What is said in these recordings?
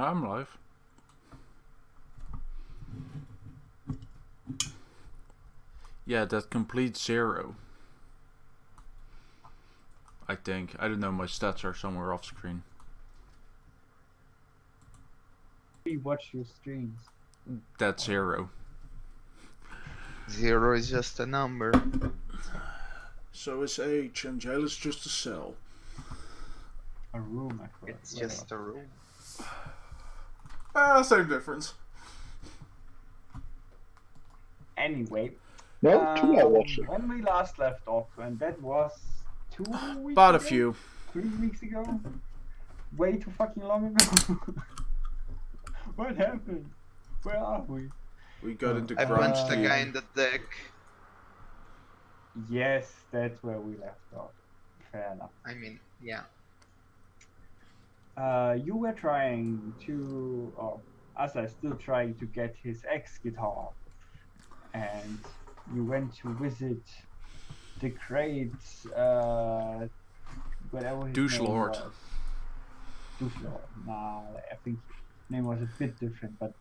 I'm live. Yeah, that complete 0. I think. I don't know, my stats are somewhere off screen. We watch your streams. That's 0. 0 is just a number. So is H, and jail is just a cell. A room, I thought. It's just a room. Same difference. Anyway. No, 2 are watching. When we last left off, and that was 2 weeks About ago? a few. 3 weeks ago? Way too fucking long ago? What happened? Where are we? We got into I punched the grind guy in the deck. Yes, that's where we left off. Fair enough. I mean, yeah. You were trying to, or Asa still trying to get his X guitar, and you went to visit the great, whatever his Douche name Lord. was. Douche Lord. Nah, I think his name was a bit different, but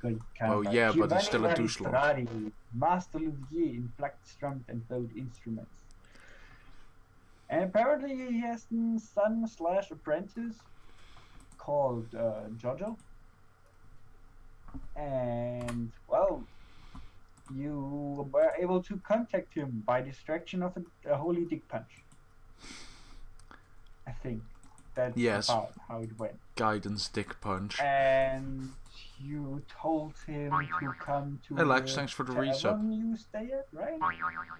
kind Oh, of yeah, but he's still a Giovanni douche lord. Stradi, Master Luthier in plucked, strummed, and bowed instruments. And apparently he has a son/apprentice called Giorgio. And, well, you were able to contact him by distraction of a holy dick punch. I think that's Yes. about how it went. Guidance dick punch. And you told him to come to Hey Lex, the thanks for the tavern resub. you stay at, right?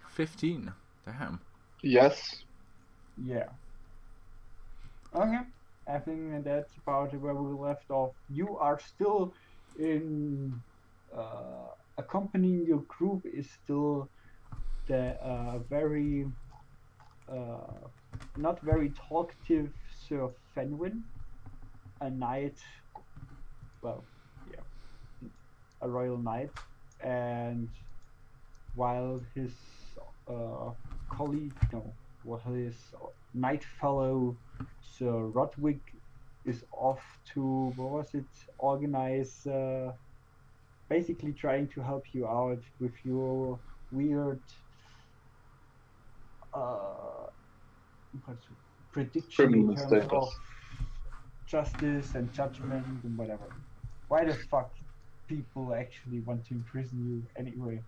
15. Damn. Yes. Yeah. Okay. I think that's about where we left off. You are still in accompanying your group is still the very not very talkative Sir Fenwin, a knight, well, yeah, a royal knight, and while his colleague, his knight fellow Sir Rodwick is off to, organize, basically trying to help you out with your weird prediction Criminal in terms status. of justice and judgment and whatever. Why the fuck people actually want to imprison you anyway?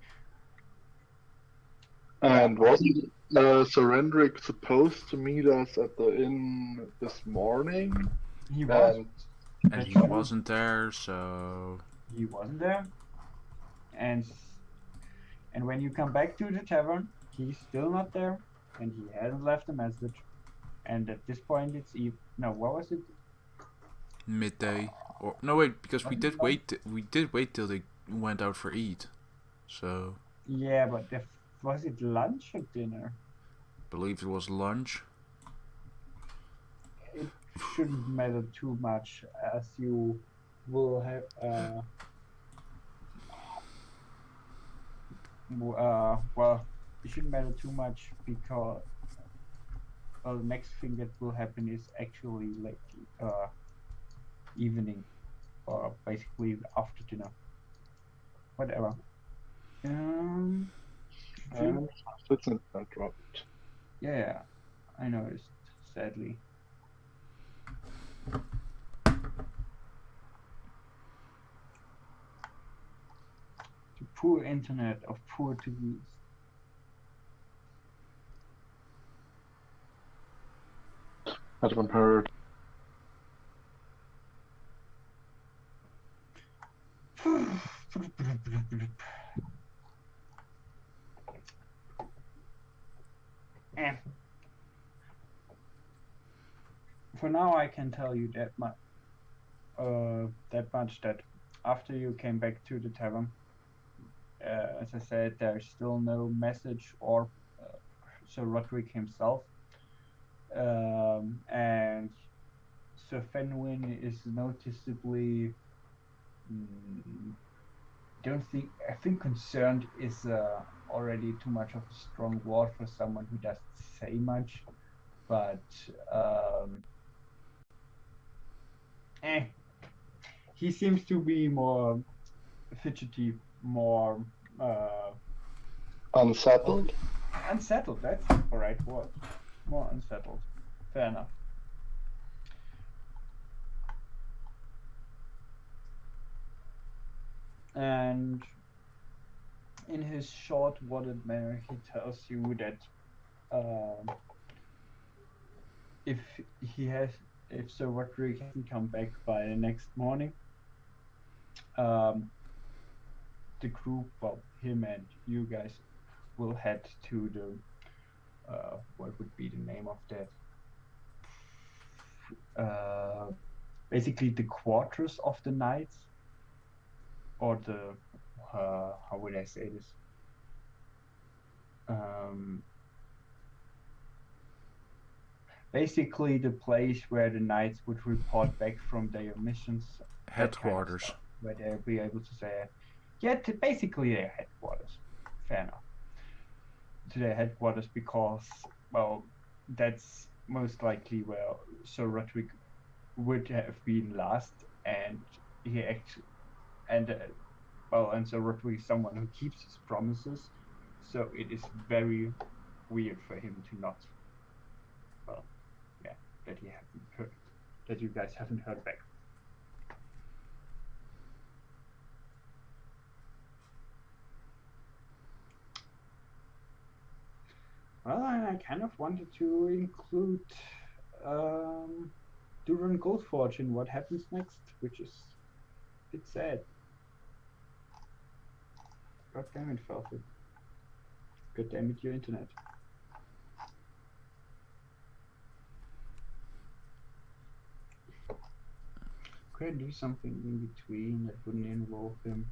And wasn't Sir Rendrick supposed to meet us at the inn this morning? He was. And he wasn't there, so... He wasn't there. And when you come back to the tavern, he's still not there, and he hasn't left a message. And at this point, it's what was it? Midday. Or no, wait, because we did wait till they went out for eat. So... Yeah, but was it lunch or dinner? I believe it was lunch. It shouldn't matter too much, as you will have well, it shouldn't matter too much because the next thing that will happen is actually like evening, or basically after dinner. Whatever. It's not dropped. Yeah, I noticed, sadly. The poor internet of Portuguese. I haven't heard. For now, I can tell you that much. That after you came back to the tavern, as I said, there's still no message or Sir Roderick himself, and Sir Fenwin is noticeably. I think concerned is already too much of a strong word for someone who doesn't say much, but he seems to be more fidgety, more Unsettled? unsettled. That's the right word. More unsettled. Fair enough. And in his short, worded manner, he tells you that if if Sir Roderick hasn't come back by the next morning, the group, well, him and you guys, will head to the what would be the name of that? Basically the quarters of the knights, or the how would I say this? Basically the place where the knights would report back from their missions. that kind of Headquarters. stuff, where they'll be able to say, yeah, basically their headquarters. Fair enough. To their headquarters, because, well, that's most likely where Sir Roderick would have been last, and he actually, and Sir Roderick is someone who keeps his promises, so it is very weird for him to not, well, yeah, that he hasn't heard, that you guys haven't heard back. Well, I kind of wanted to include Duran Goldforge in what happens next, which is a bit sad. God damn it, Falford. God damn it, your internet. Could I do something in between that wouldn't involve him?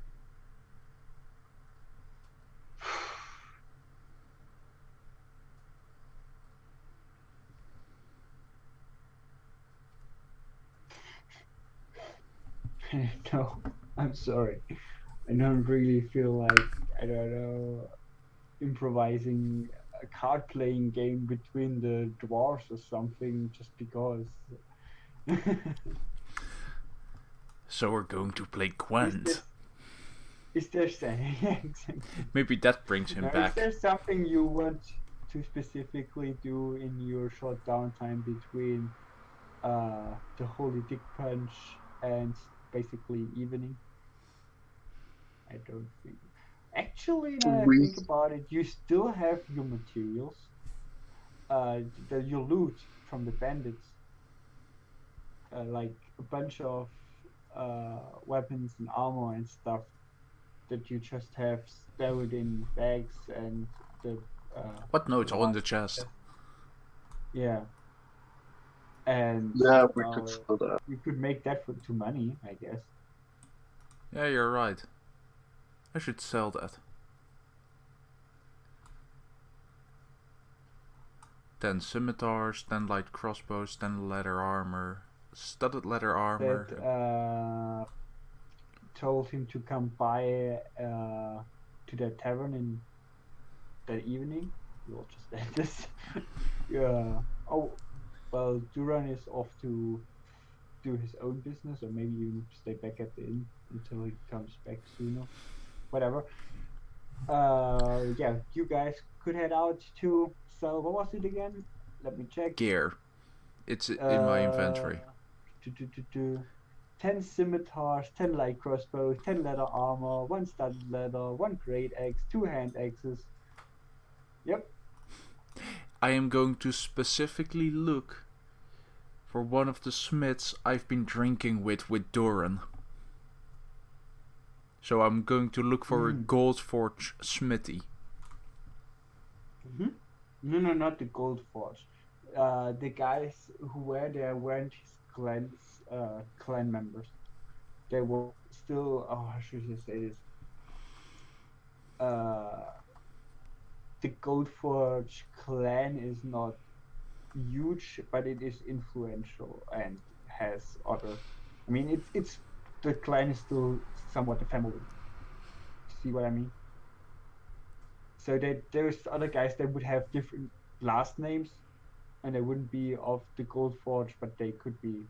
No, I'm sorry. I don't really feel like, I don't know, improvising a card playing game between the dwarves or something just because. So we're going to play Gwent. Is there something? Maybe that brings him back. Is there something you want to specifically do in your short downtime between the Holy Dick Punch and basically evening? I don't think. Actually, now I think about it, you still have your materials, your loot from the bandits, like a bunch of weapons and armor and stuff that you just have stowed in bags, and the What? No, it's all in the chest. Yeah. And yeah, we could sell that. You could make that to money, I guess. Yeah, you're right. I should sell that. 10 scimitars, 10 light crossbows, 10 leather armor, studded leather armor. That told him to come by to the tavern in that evening. We'll just end this. Yeah. Oh, well, Duran is off to do his own business, or maybe you stay back at the inn until he comes back sooner. Whatever. Yeah, you guys could head out to sell. What was it again? Let me check. Gear. It's in my inventory. 10 scimitars, 10 light crossbows, 10 leather armor, 1 studded leather, 1 great axe, 2 hand axes. Yep. I am going to specifically look for one of the smiths I've been drinking with Duran. So I'm going to look for a Goldforge smithy. Mm-hmm. No, not the Goldforge. The guys who were there weren't his clan members. They were still, how should I say this? The Goldforge clan is not huge, but it is influential and has other. I mean, it's the clan is still somewhat a family. See what I mean? So there's other guys that would have different last names, and they wouldn't be of the Goldforge, but they could be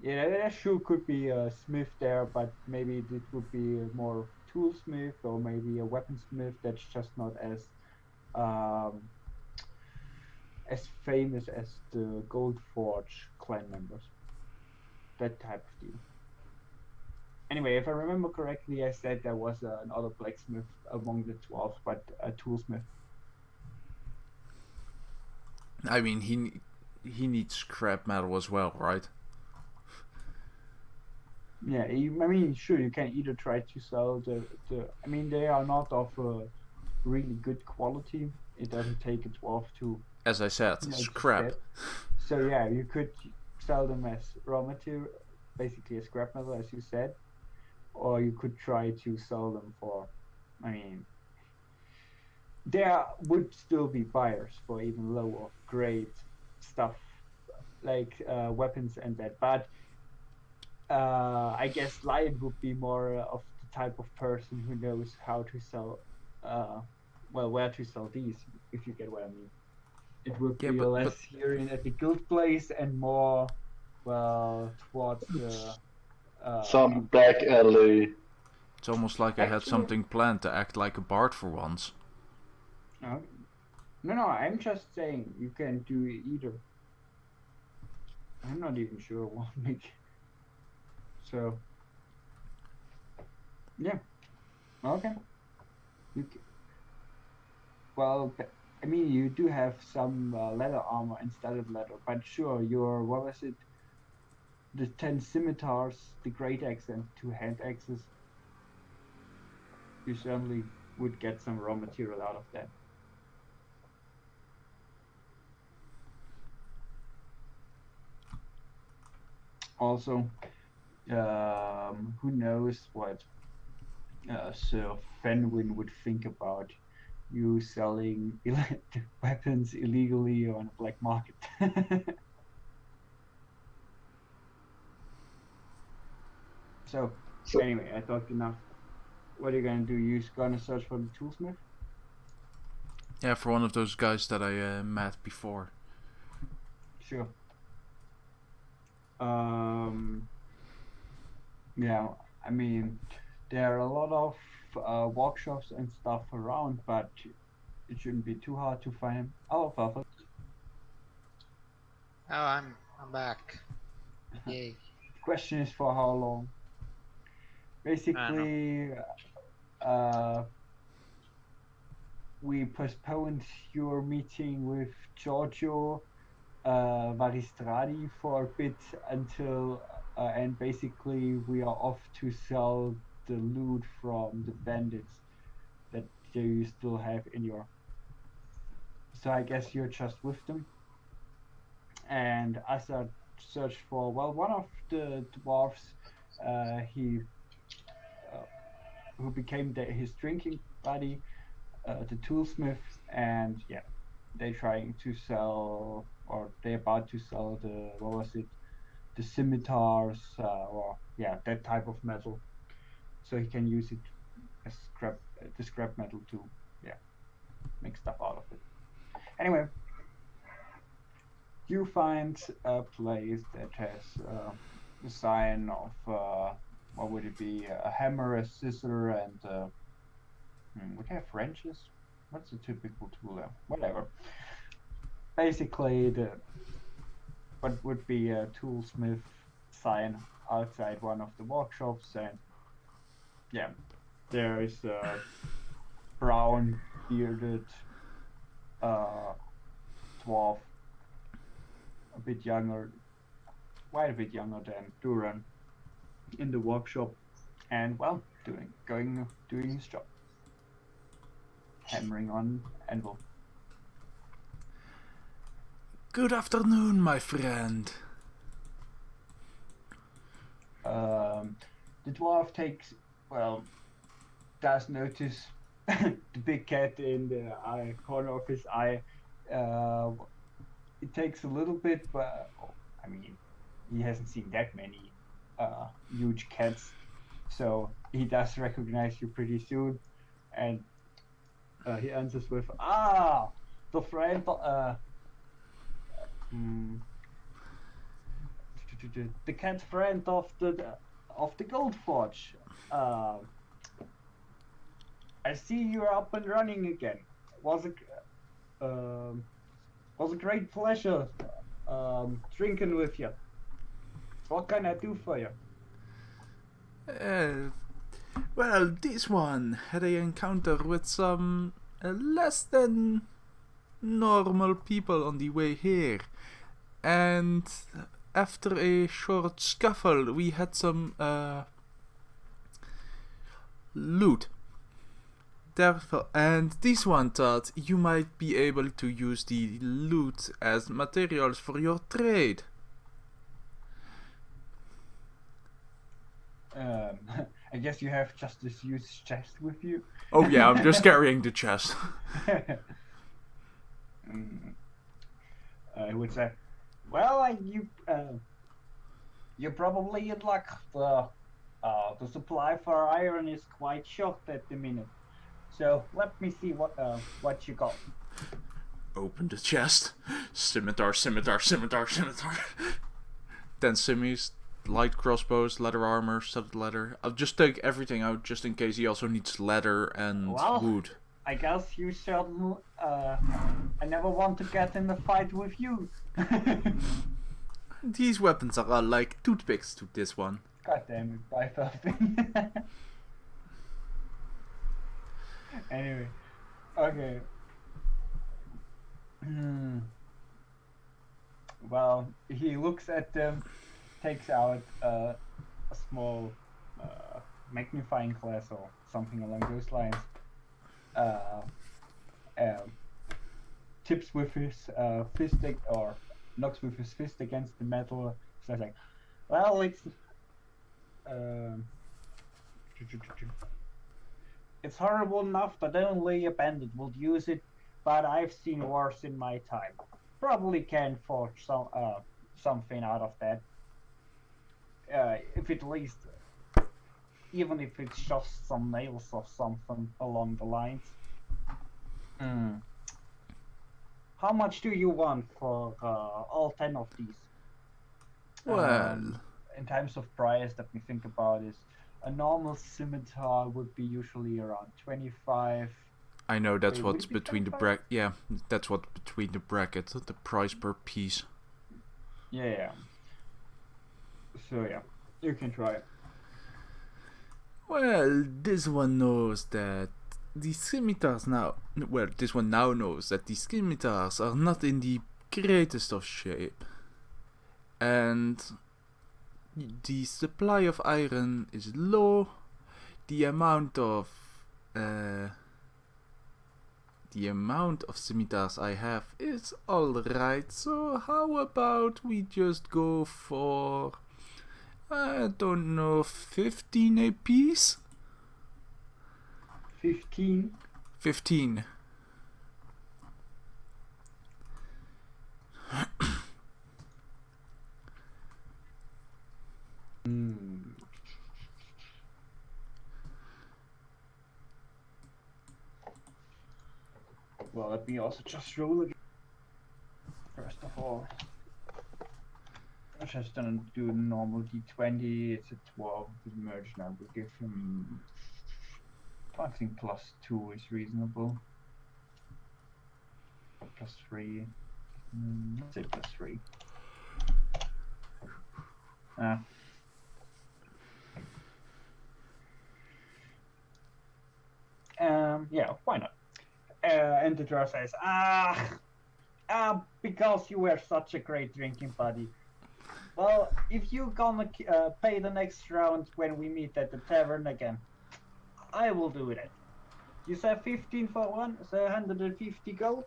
Yeah, there sure could be a smith there, but maybe it would be a more toolsmith or maybe a weaponsmith that's just not um, as famous as the Goldforge clan members. That type of deal. Anyway, if I remember correctly, I said there was another blacksmith among the 12, but a toolsmith. I mean, he needs scrap metal as well, right? Yeah, I mean, sure, you can either try to sell I mean, they are not of a really good quality. It doesn't take a 12 to, As I said, to scrap. get. So yeah, you could sell them as raw material, basically as scrap metal, as you said, or you could try to sell them for, I mean, there would still be buyers for even lower grade stuff like weapons and that, but I guess Lion would be more of the type of person who knows how to sell, uh, well, where to sell these, if you get what I mean. It would Yeah, be but less here in at the guild place and more, well, towards the. Some back alley. it's almost like I had Actually, something planned to act like a bard for once. no, no, I'm just saying you can do either. I'm not even sure what make. So, yeah, okay. You Well, I mean, you do have some leather armor instead of leather, but sure, your what was it? The 10 scimitars, the great axe, and 2 hand axes. You certainly would get some raw material out of that. Also, who knows what Sir Fenwin would think about you selling weapons illegally on a black market. So, So, anyway, I talked enough. What are you gonna do? You gonna search for the toolsmith? Yeah, for one of those guys that I met before. Sure. Um, yeah, I mean, there are a lot of workshops and stuff around, but it shouldn't be too hard to find them. Oh, perfect. Oh, I'm back. Yay. The question is for how long? I don't know. Basically, uh, we postponed your meeting with Giorgio Varistradi for a bit until, and basically we are off to sell the loot from the bandits that you still have in your. So I guess you're just with them. And as I searched for, well, one of the dwarfs, he who became his drinking buddy, the toolsmith, and yeah, they're trying to sell, or they're about to sell the, what was it, the scimitars, or yeah, that type of metal, so he can use it as scrap, the scrap metal to, yeah, make stuff out of it. Anyway, you find a place that has the sign of what would it be? A hammer, a scissor, and would you have wrenches? What's a typical tool there? Whatever. Basically, the what would be a toolsmith sign outside one of the workshops, and yeah, there is a brown bearded dwarf, a bit younger, quite a bit younger than Duran, in the workshop, and well, doing his job, hammering on anvil. Good afternoon, my friend. The dwarf does notice the big cat in the corner of his eye. It takes a little bit, but I mean, he hasn't seen that many huge cats, so he does recognize you pretty soon, and he answers with, "Ah, the friend." the cat friend of the Gold Forge. I see you're up and running again. Was a great pleasure drinking with you. What can I do for you? Well, this one had an encounter with some less than normal people on the way here. And after a short scuffle, we had some loot. Therefore, and this one thought you might be able to use the loot as materials for your trade. I guess you have just this huge chest with you. Oh yeah, I'm just carrying the chest. I would say, well, you're probably in luck. The supply for iron is quite short at the minute. So let me see what you got. Open the chest. Scimitar. Then simmies, light crossbows, leather armor, studded leather. I'll just take everything out just in case he also needs leather and wood. I guess you should. I never want to get in a fight with you. These weapons are like toothpicks to this one. God damn it, by something. Anyway, okay. Well, he looks at them, takes out a small magnifying glass or something along those lines. Tips with his fist or knocks with his fist against the metal. So like, well, it's it's horrible enough that only a bandit would use it, but I've seen worse in my time. Probably can forge something out of that. If at least, even if it's just some nails or something along the lines. How much do you want for all 10 of these? Well, in terms of price, let me think about is a normal scimitar would be usually around 25. I know that's Wait, what's would it be between the 25? yeah, that's what's between the bracket, the price per piece. Yeah. So yeah, you can try it. Well, this one knows that the scimitars now. Well, this one now knows that the scimitars are not in the greatest of shape, and the supply of iron is low. The amount of scimitars I have is alright. So how about we just go for, I don't know, 15 a piece? 15. 15. Well, let me also just roll again. First of all, I'm just gonna do normal d20. It's a 12 with merge now. We'll give him. I think +2 is reasonable. +3. Let's say +3. Yeah, why not? And the drawer says, because you were such a great drinking buddy. Well, if you're gonna pay the next round when we meet at the tavern again, I will do that. You said 15 for one, so 150 gold?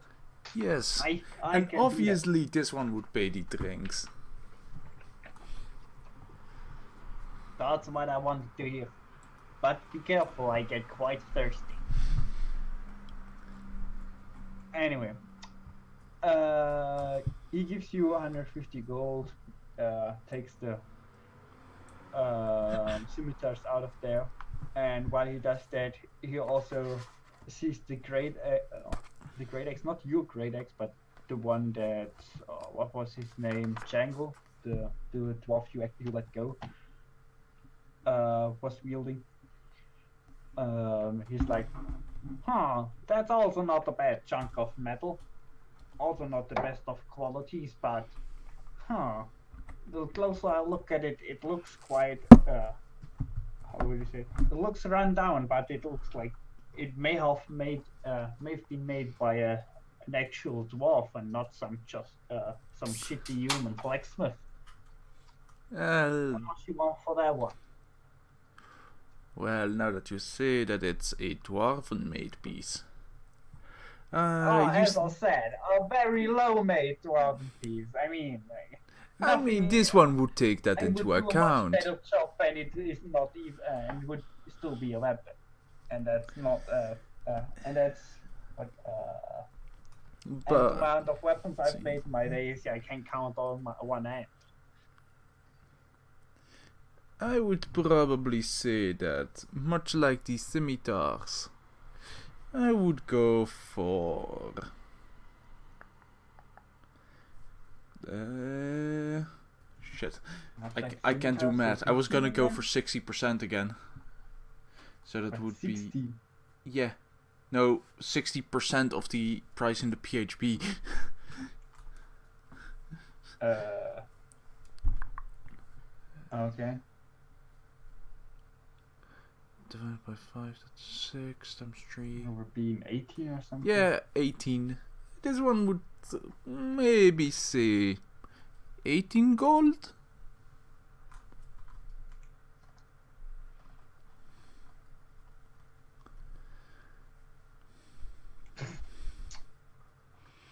Yes. I And can do obviously this one would pay the drinks. that. That's what I wanted to hear. But be careful, I get quite thirsty. Anyway, he gives you 150 gold, takes the scimitars out of there, and while he does that, he also sees the great axe, not your great axe, but the one that what was his name, Jangle, the dwarf you actually let go was wielding. He's like, that's also not a bad chunk of metal. Also not the best of qualities, but the closer I look at it, it looks quite how would you say? It looks run down, but it looks like it may have been made by an actual dwarf and not some shitty human blacksmith. How much you want for that one? Well, now that you say that it's a dwarven-made piece. As I said, a very low-made dwarven piece. I mean, this one would take that I would into do account. a much better job, and it is not even, and it would still be a weapon, and that's not, and that's what. And the But amount of weapons I've made in my days, I can count on one hand. I would probably say that, much like the scimitars, I would go for... shit. I can't do math. I was gonna go for 60% again. So that would 60. be... Yeah. No, 60% of the price in the PHP. Okay. Divided by 5, that's 6 times 3. We're being 18 or something? Yeah, 18. This one would maybe say 18 gold?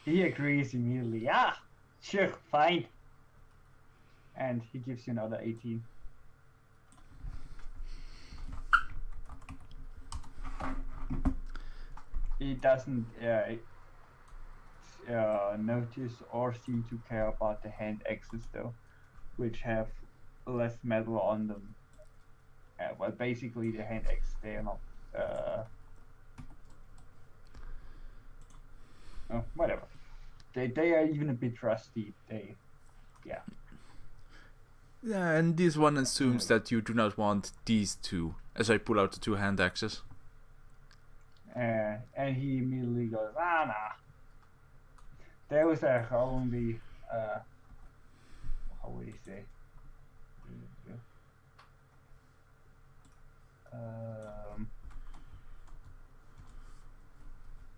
He agrees immediately. Sure, fine. And he gives you another 18. He doesn't notice or seem to care about the hand axes though, which have less metal on them. Well, basically the hand axes, they are not. Whatever. They are even a bit rusty. Yeah, and this one assumes that you do not want these two, as I pull out the 2 hand axes. And he immediately goes, nah. Those are only, how would you say?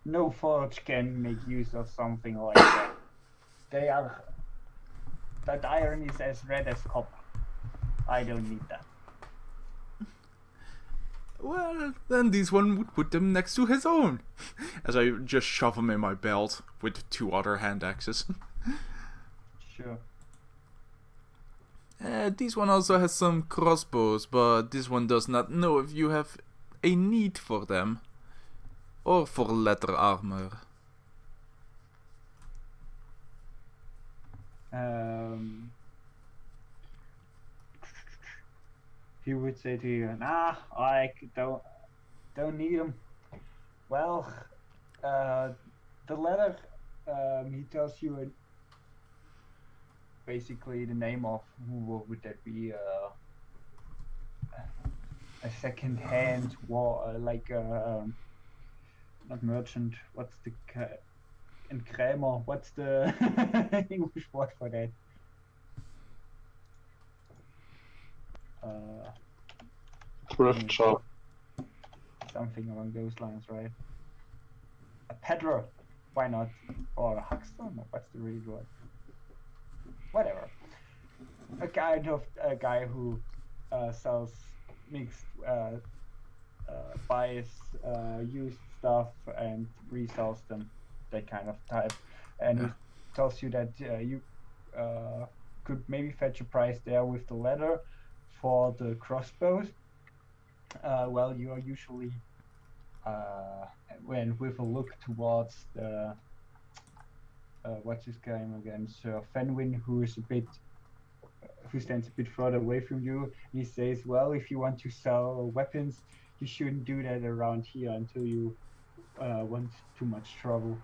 No forge can make use of something like that. That iron is as red as copper. I don't need that. Well, then this one would put them next to his own. As I just shove them in my belt with 2 other hand axes. Sure. This one also has some crossbows, but this one does not know if you have a need for them. Or for leather armor. He would say to you, nah, I don't need them. Well, the leather, he tells you basically the name of who would that be? A second-hand like not merchant. What's the and Krämer? What's the English word for that? Thrift shop. Something along those lines, right? A peddler, why not? Or a huckster? No, what's the real word? Whatever. A guy who sells mixed, buys used stuff and resells them, that kind of type. And he tells you that you could maybe fetch a price there with the leather for the crossbows. Well, you are usually when with a look towards the what's his name again, Sir Fenwin, who stands a bit further away from you. He says, well, if you want to sell weapons, you shouldn't do that around here until you want too much trouble.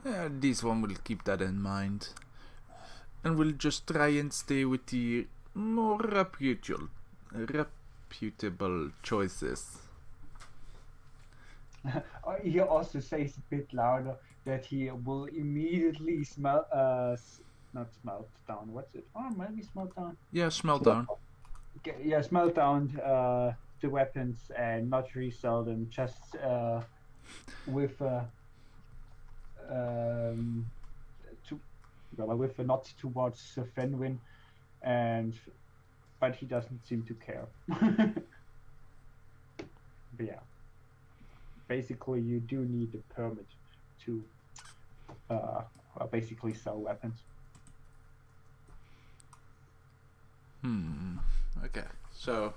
This one will keep that in mind. and we'll just try and stay with the more reputable choices. He also says a bit louder that he will immediately not smelt down. What's it? Oh, maybe smelt down. Yeah, smell down. Yeah, smelt down the weapons and not resell them. Just with with a nod towards Fenwin, but he doesn't seem to care. But yeah, basically you do need a permit to basically sell weapons. Okay, so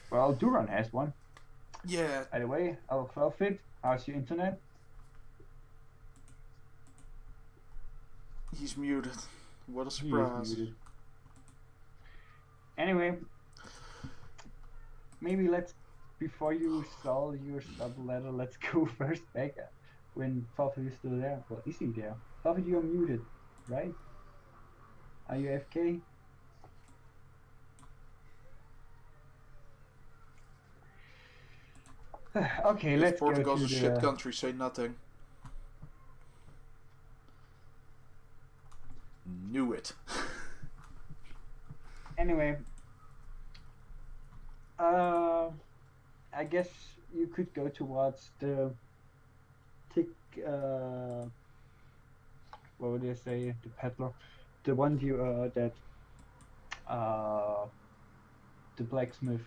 Well, Duran has one. yeah, By the way, Elfit, how's your internet? he's muted. What a He is surprise! muted. Anyway, maybe before you sell your subletter, let's go first back when Fluffy is still there. Well, is he there? Fluffy, you're muted, right? Are you AFK? Okay, If let's go Portugal's to a shit country, say nothing. Knew it. Anyway, I guess you could go towards the what would you say? The peddler, the one that the blacksmith,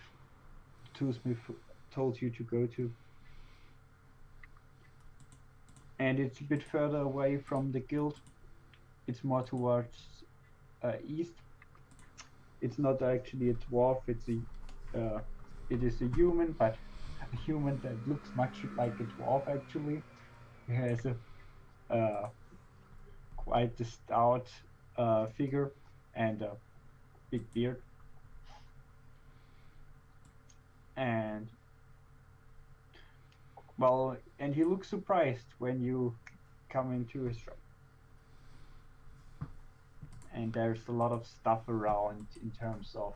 toolsmith told you to go to, and it's a bit further away from the guild. It's more towards east. It's not actually a dwarf. It is a human, but a human that looks much like a dwarf actually. He has a quite a stout figure and a big beard. And and he looks surprised when you come into his shop. And there's a lot of stuff around in terms of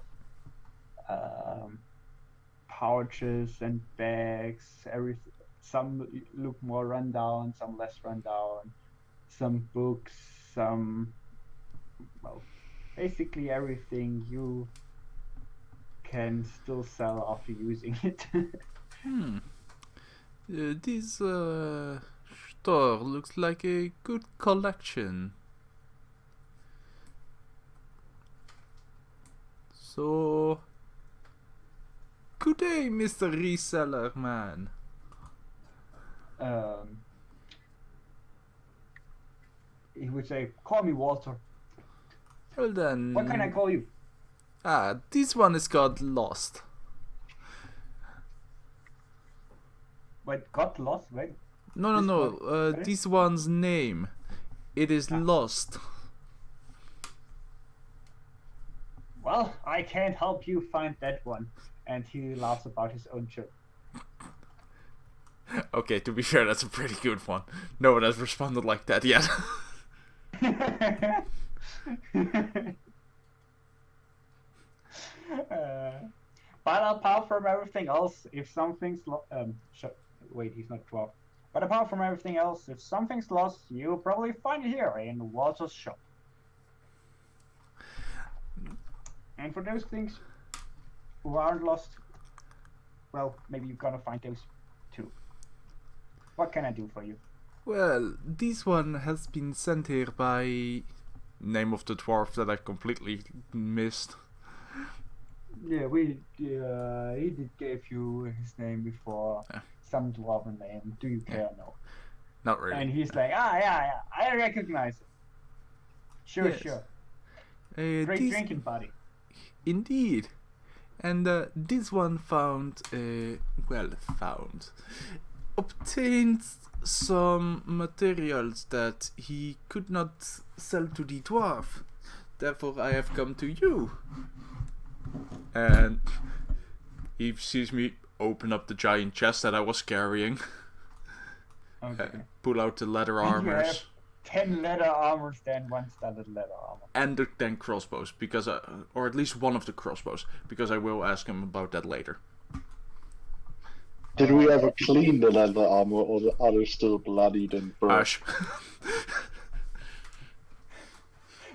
pouches and bags. Some look more rundown, some less rundown. Some books, basically everything you can still sell after using it. This store looks like a good collection. So, good day, Mr. Reseller Man. He would say, "Call me Walter." Well then. What can I call you? This one is called Lost. Wait, got lost? Wait. No. This one's name. It is Lost. Well, I can't help you find that one. And he laughs about his own joke. Okay, to be fair, that's a pretty good one. No one has responded like that yet. But apart from everything else, if something's wait, he's not 12. But apart from everything else, if something's lost, you'll probably find it here in Walter's shop. And for those things who aren't lost, well, maybe you're gonna find those too. What can I do for you? Well, this one has been sent here by name of the dwarf that I completely missed. Yeah, he did give you his name before. Yeah. Some dwarven name. Do you care? No. Not really. And he's like, yeah, I recognize it. Sure, Yes. sure. Great Drinking buddy. Indeed. And this one obtained some materials that he could not sell to the dwarf. Therefore, I have come to you. And he sees me open up the giant chest that I was carrying. Okay. Pull out the leather And you armors. have 10 leather armors, then 1 standard leather armor. and the 10 crossbows, because or at least one of the crossbows, because I will ask him about that later. Did we ever clean the leather armor, or are they still bloodied and burnt? Ash.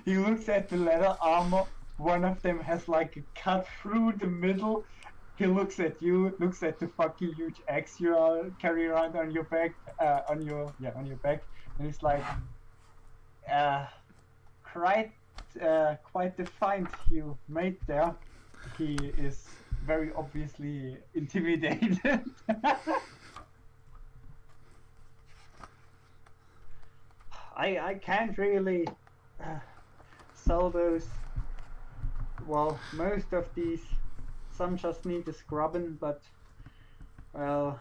He looks at the leather armor. One of them has like a cut through the middle. He looks at you, looks at the fucking huge axe you carry around on your back, on your back, and he's like, quite the find you made there. He is very obviously intimidated. I can't really sell those. Well, most of these. Some just need the scrubbing, but well,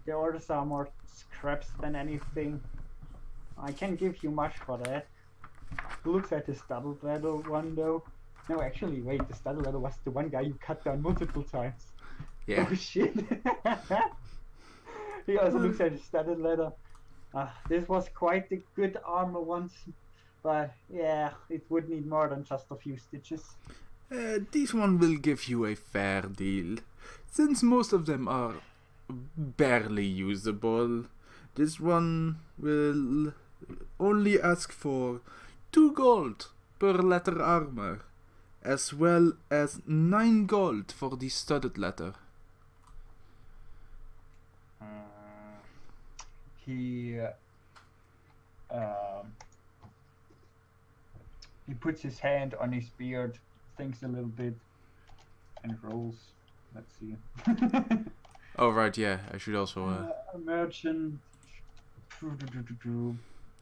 the others are more scraps than anything. I can't give you much for that. Looks at the studded leather one though. No, actually, wait, the studded leather was the one guy you cut down multiple times. Yeah. Oh shit. He also looks at the studded leather. This was quite a good armor once, but yeah, it would need more than just a few stitches. This one will give you a fair deal. Since most of them are barely usable, this one will only ask for 2 gold per leather armor, as well as 9 gold for the studded leather. He puts his hand on his beard, thinks a little bit, and rolls. Let's see. Oh right, yeah, I should also. A merchant.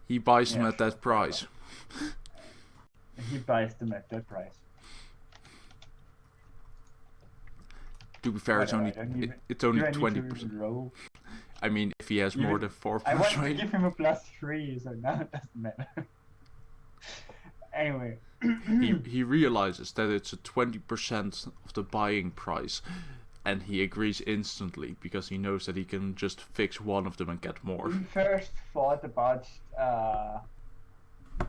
He buys them Yeah, at that price. He buys them at that price. To be fair, it's only it's only Do I need to 20%. roll? I mean, if he has more than 4 I want to persuasion. give him a +3, so now it doesn't matter. Anyway. he realizes that it's a 20% of the buying price, and he agrees instantly because he knows that he can just fix one of them and get more. We first thought about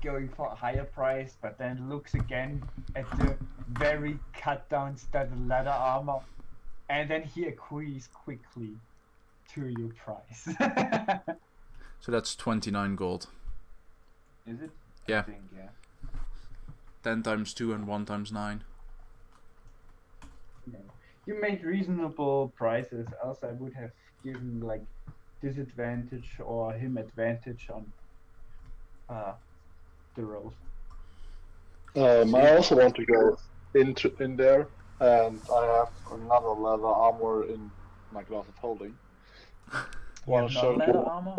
going for a higher price, but then looks again at the very cut down studded leather armor, and then he agrees quickly to your price. So that's 29 gold. Is it? Yeah. I think, yeah. 10 times 2 and 1 times 9. Yeah. You made reasonable prices, else I would have given like disadvantage or him advantage on the rolls. I also want to go in there, and I have another leather armor in my glass of holding. Want to show leather you? armor?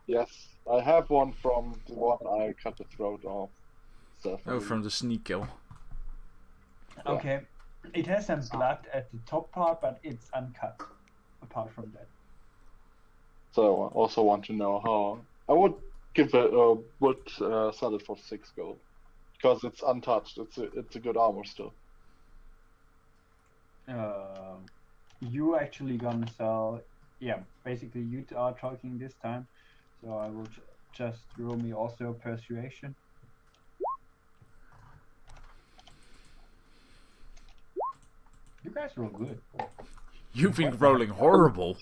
Yes, I have one from the one I cut the throat off. Oh, from the sneak kill. Yeah. Okay. It has some blood at the top part, but it's uncut. Apart from that. So I also want to know how I would give it. Would sell it for 6 gold because it's untouched. It's a good armor still. You actually gonna sell? Yeah, basically you are talking this time, so I will just roll me also persuasion. You guys roll good. You've been rolling horrible.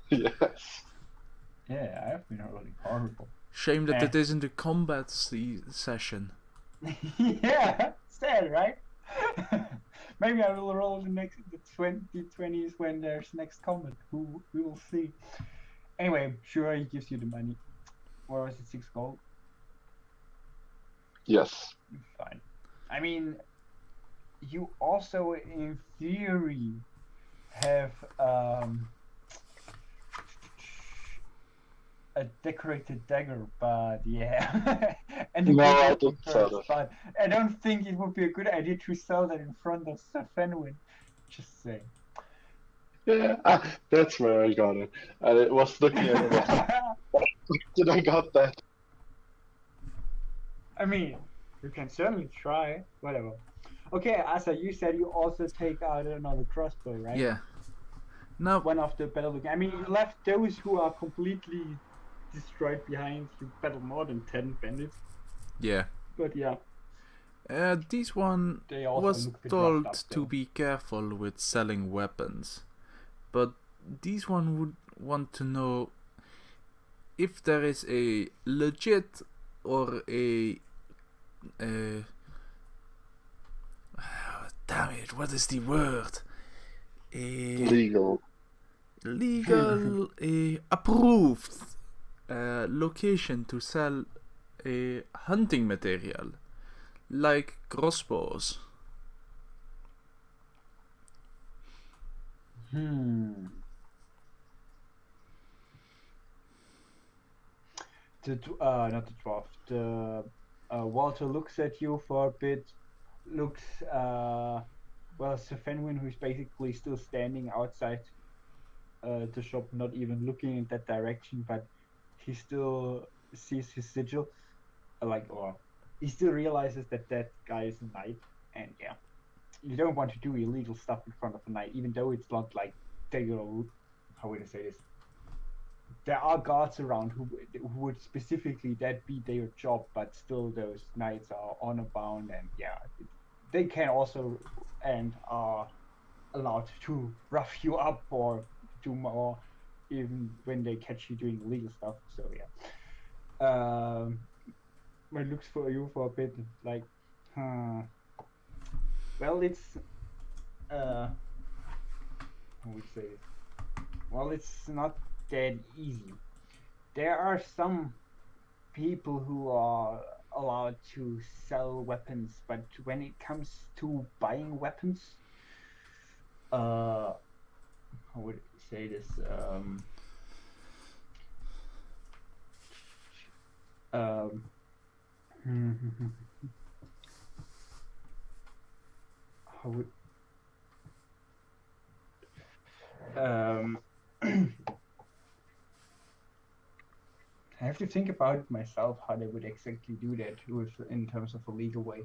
Yes. Yeah, I've been rolling horrible. Shame that it isn't a combat session. Yeah, sad, right? Maybe I will roll the 2020s when there's next combat. We will see. Anyway, sure, he gives you the money. Or was it 6 gold? Yes. Fine. I mean, you also, in theory, have a decorated dagger, but yeah. And No, I don't sell that. But I don't think it would be a good idea to sell that in front of Sir Fenwin. Just saying. Yeah, that's where I got it. And it was looking at it. Did I got that? I mean, you can certainly try. Whatever. Okay, Asa, you said you also take out another crossbow, right? Yeah. Now, One of the better looking. I mean, you left those who are completely destroyed behind. You battled more than 10 bandits. yeah. But yeah, This one They also was look a bit roughed told up, to though. be careful with selling weapons, but this one would want to know if there is a legit or a damn it, what is the word? A Legal. legal, approved location to sell a hunting material, like crossbows. Not the dwarf. The Walter looks at you for a bit. Looks well, Sir Fenwin, who's basically still standing outside the shop, not even looking in that direction, but he still sees his sigil, or he still realizes that that guy is a knight, and yeah, you don't want to do illegal stuff in front of a knight, even though it's not like they will. How would I say this? There are guards around who would specifically that be their job, but still those knights are honor bound, and yeah, they can also and are allowed to rough you up or do more, even when they catch you doing illegal stuff. So yeah, it looks for you for a bit like, well, it's how would say it? Well, it's not that easy. There are some people who are allowed to sell weapons, but when it comes to buying weapons, how would I say this? How would I have to think about it myself how they would exactly do that in terms of a legal way.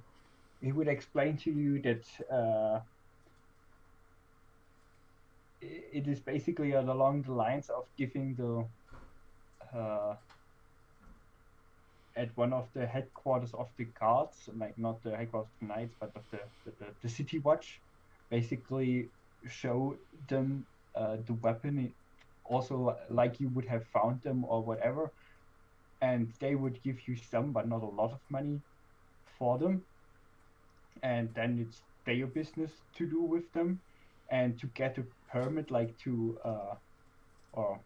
He would explain to you that it is basically along the lines of giving the at one of the headquarters of the guards, like not the headquarters of the knights, but of the city watch, basically show them the weapon, also like you would have found them or whatever, and they would give you some, but not a lot of money for them, and then it's their business to do with them, and to get a permit, like to or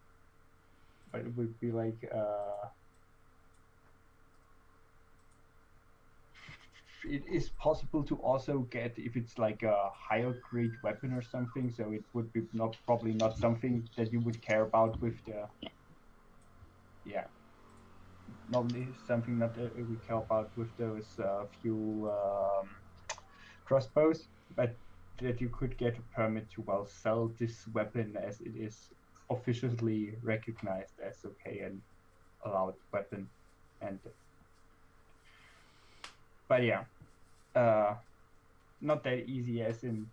but it would be like it is possible to also get if it's like a higher grade weapon or something, so it would be probably not something that you would care about with the normally something that we care about with those few crossbows, but that you could get a permit to sell this weapon as it is officially recognized as okay and allowed weapon. And but yeah, not that easy, as in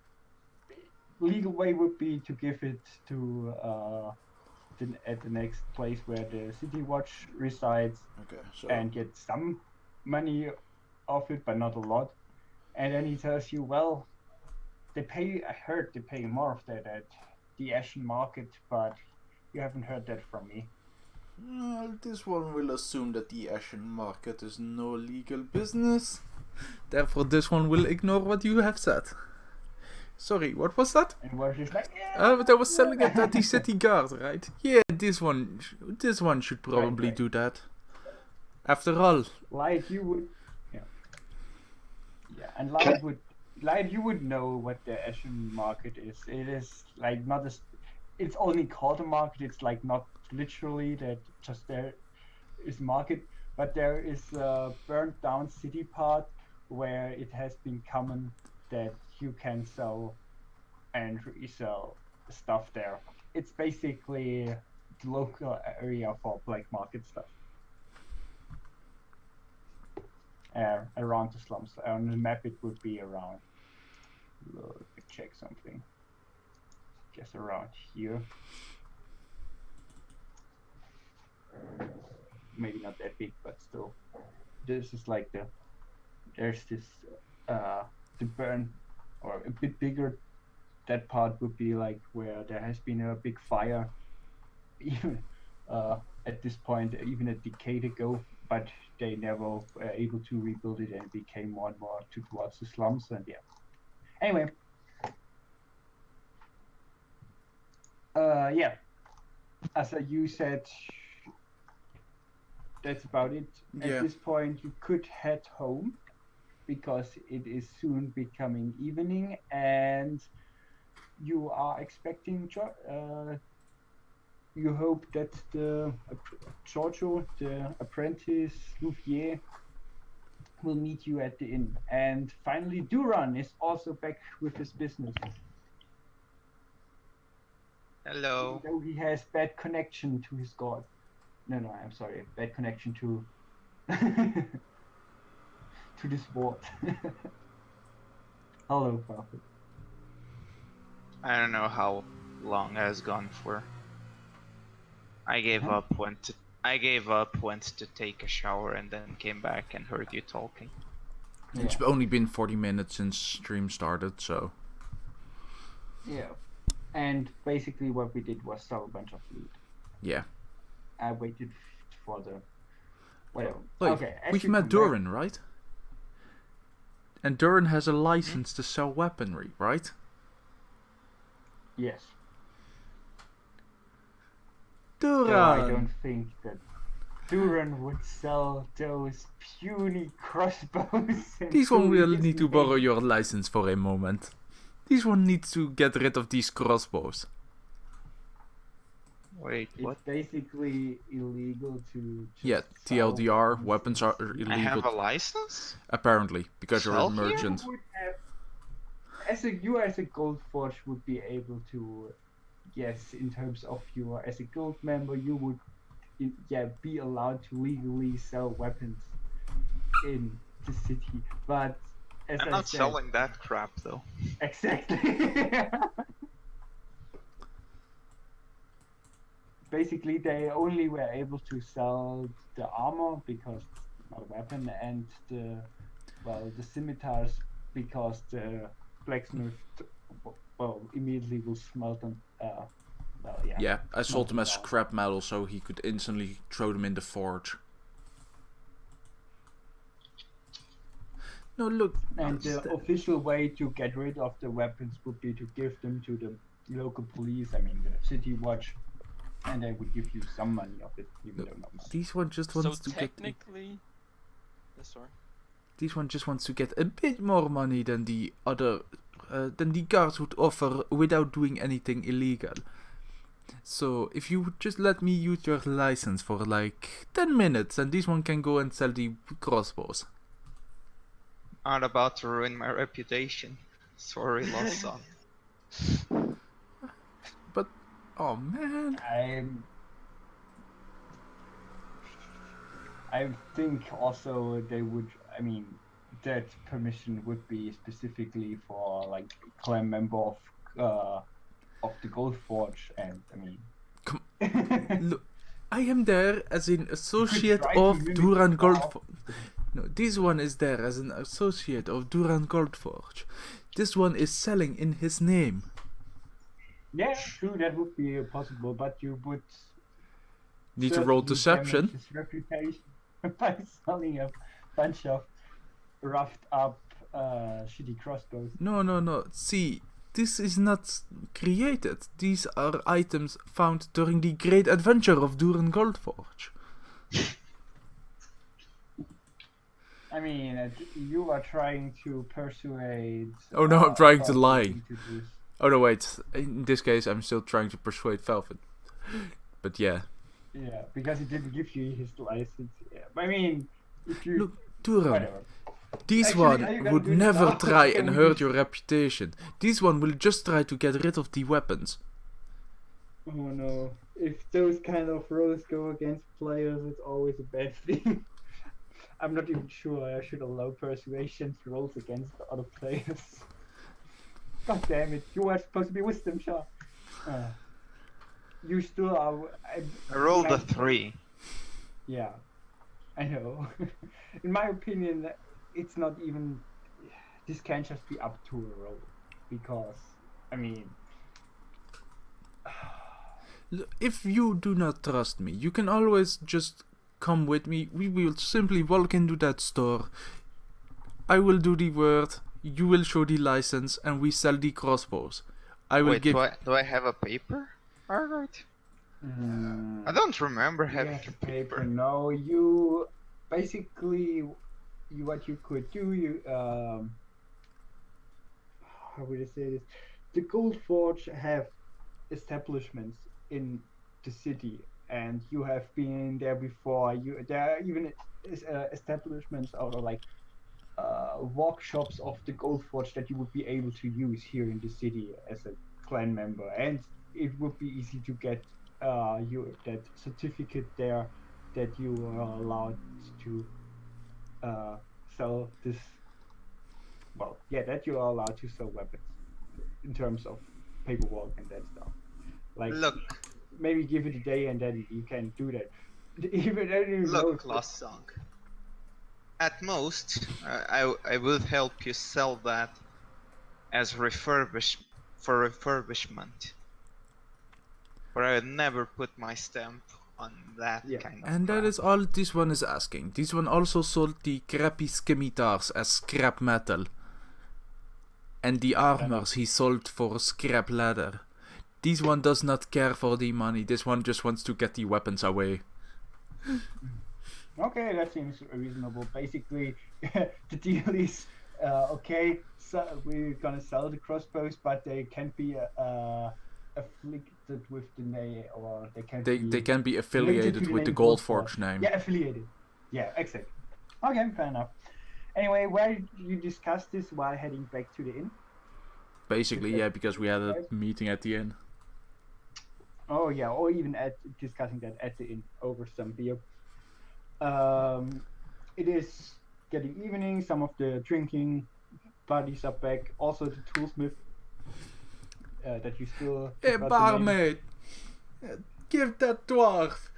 legal way would be to give it to at the next place where the city watch resides, and get some money off it, but not a lot. And then he tells you, well, I heard they pay more of that at the Ashen Market, but you haven't heard that from me. Well, this one will assume that the Ashen Market is no legal business. Therefore, this one will ignore what you have said. Sorry, what was that? And was just like, yeah. But I was selling it at the city guard, right? Yeah, this one should probably Right. do that. After all, Light, you would, yeah, and Light, you would know what the Ashen Market is. It is like not a, it's only called a market. It's like not literally that just there is market, but there is a burned down city part where it has been common that you can sell and resell stuff there. It's basically the local area for black market stuff. Around the slums. On the map it would be around, let me check something, guess around here. Maybe not that big, but still. This is like there's this to burn, or a bit bigger. That part would be like where there has been a big fire, even at this point, even a decade ago, but they never were able to rebuild it, and it became more and more towards the slums. And yeah. Anyway, yeah. As you said, that's about it. Yeah. At this point, you could head home because it is soon becoming evening, and you are expecting. You hope that the Giorgio, the apprentice Louvier, will meet you at the inn. And finally, Duran is also back with his business. Hello. Though he has bad connection to his god. No, I'm sorry. Bad connection to to this board. Hello, Prophet. I don't know how long has gone for. I gave Huh? up, went to take a shower, and then came back and heard you talking. It's only been 40 minutes since stream started, so... Yeah. And basically what we did was sell a bunch of loot. Yeah. I waited for the... Whatever. Wait, okay. as we've you met come Duran, right? And Duran has a license to sell weaponry, right? back- Yes. Duran! So I don't think that Duran would sell those puny crossbows. And This one puny will need to borrow dismayed- your license for a moment. This one needs to get rid of these crossbows. Wait, It's what? basically illegal to. Just Yeah, sell TLDR, weapons are I have a illegal, license? apparently, because you're a Sell here? merchant. You would have, as a gold forge would be able to, yes, in terms of your as a gold member, you would, be allowed to legally sell weapons in the city. But as I'm I not said, selling that crap though. exactly. Basically, they only were able to sell the armor because it's not a weapon, and the scimitars because the blacksmith immediately will smelt them. Yeah, I sold them as Not at all. scrap metal so he could instantly throw them in the forge. No, look. And the official way to get rid of the weapons would be to give them to the local police. I mean, the city watch, and they would give you some money of it, even though not much. These one just So wants to get. technically, sorry. This one just wants to get a bit more money than the other, than the guards would offer without doing anything illegal. So if you would just let me use your license for like 10 minutes, and this one can go and sell the crossbows. Not about to ruin my reputation. Sorry, lost son. But oh man, I think also they would. I mean, that permission would be specifically for like clan member of the Gold Forge, and I mean. look, I am there as an associate try to of mimic Duran the Goldforge. No, this one is there as an associate of Duran Goldforge. This one is selling in his name. Yeah, true, that would be possible, but you would Need to roll certainly deception. damage his reputation by selling a bunch of roughed up shitty crossbows. No. See, this is not created. These are items found during the great adventure of Duran Goldforge. I mean, you are trying to persuade. Oh, no, I'm trying to Velvet lie. into this. Oh no, wait. In this case, I'm still trying to persuade Velvet. But yeah. Yeah, because he didn't give you his license. Yeah. I mean, if you. Look, Duran, Whatever. this Actually, are you one gonna would do this never now? try Can and we hurt just- your reputation. This one will just try to get rid of the weapons. Oh no. If those kind of roles go against players, it's always a bad thing. I'm not even sure I should allow persuasion rolls against the other players. God damn it, you are supposed to be wisdom, sure. You still are. I rolled a my- 3. Yeah, I know. In my opinion, it's not even. this can just be up to a roll, because I mean, If you do not trust me, you can always just come with me. We will simply walk into that store. I will do the word, you will show the license, and we sell the crossbows. I will Wait, give... do I have a paper? Alright. I don't remember you having have a a paper. paper. No, you basically, what you could do, how would I say this? The Gold Forge have establishments in the city, and you have been there before. There are even establishments or like workshops of the Gold Forge that you would be able to use here in the city as a clan member, and it would be easy to get that certificate there that you are allowed to sell this. Well, yeah, that you are allowed to sell weapons in terms of paperwork and that stuff. Like, Look, maybe give it a day and then you can do that. Even I don't even know look, Lost Song. At most, I will help you sell that as refurbishment. But I would never put my stamp on that Yeah. kind of And that crap. is all this one is asking. This one also sold the crappy scimitars as scrap metal. And the armors he sold for scrap leather. This one does not care for the money. This one just wants to get the weapons away. Okay, that seems reasonable. Basically, the deal is okay. So we're gonna sell the crossbows, but they can't be afflicted with the name, or they can't. They can be related to affiliated the with the name Gold Forge. Forge name. Yeah, affiliated. Yeah, exactly. Okay, fair enough. Anyway, where did you discuss this while heading back to the inn? Basically, yeah, because we had a meeting at the inn. Oh yeah, or even discussing that at the inn over some beer. It is getting evening. Some of the drinking buddies are back. Also the toolsmith that you still. Hey, forgot the name. barmaid! Give that dwarf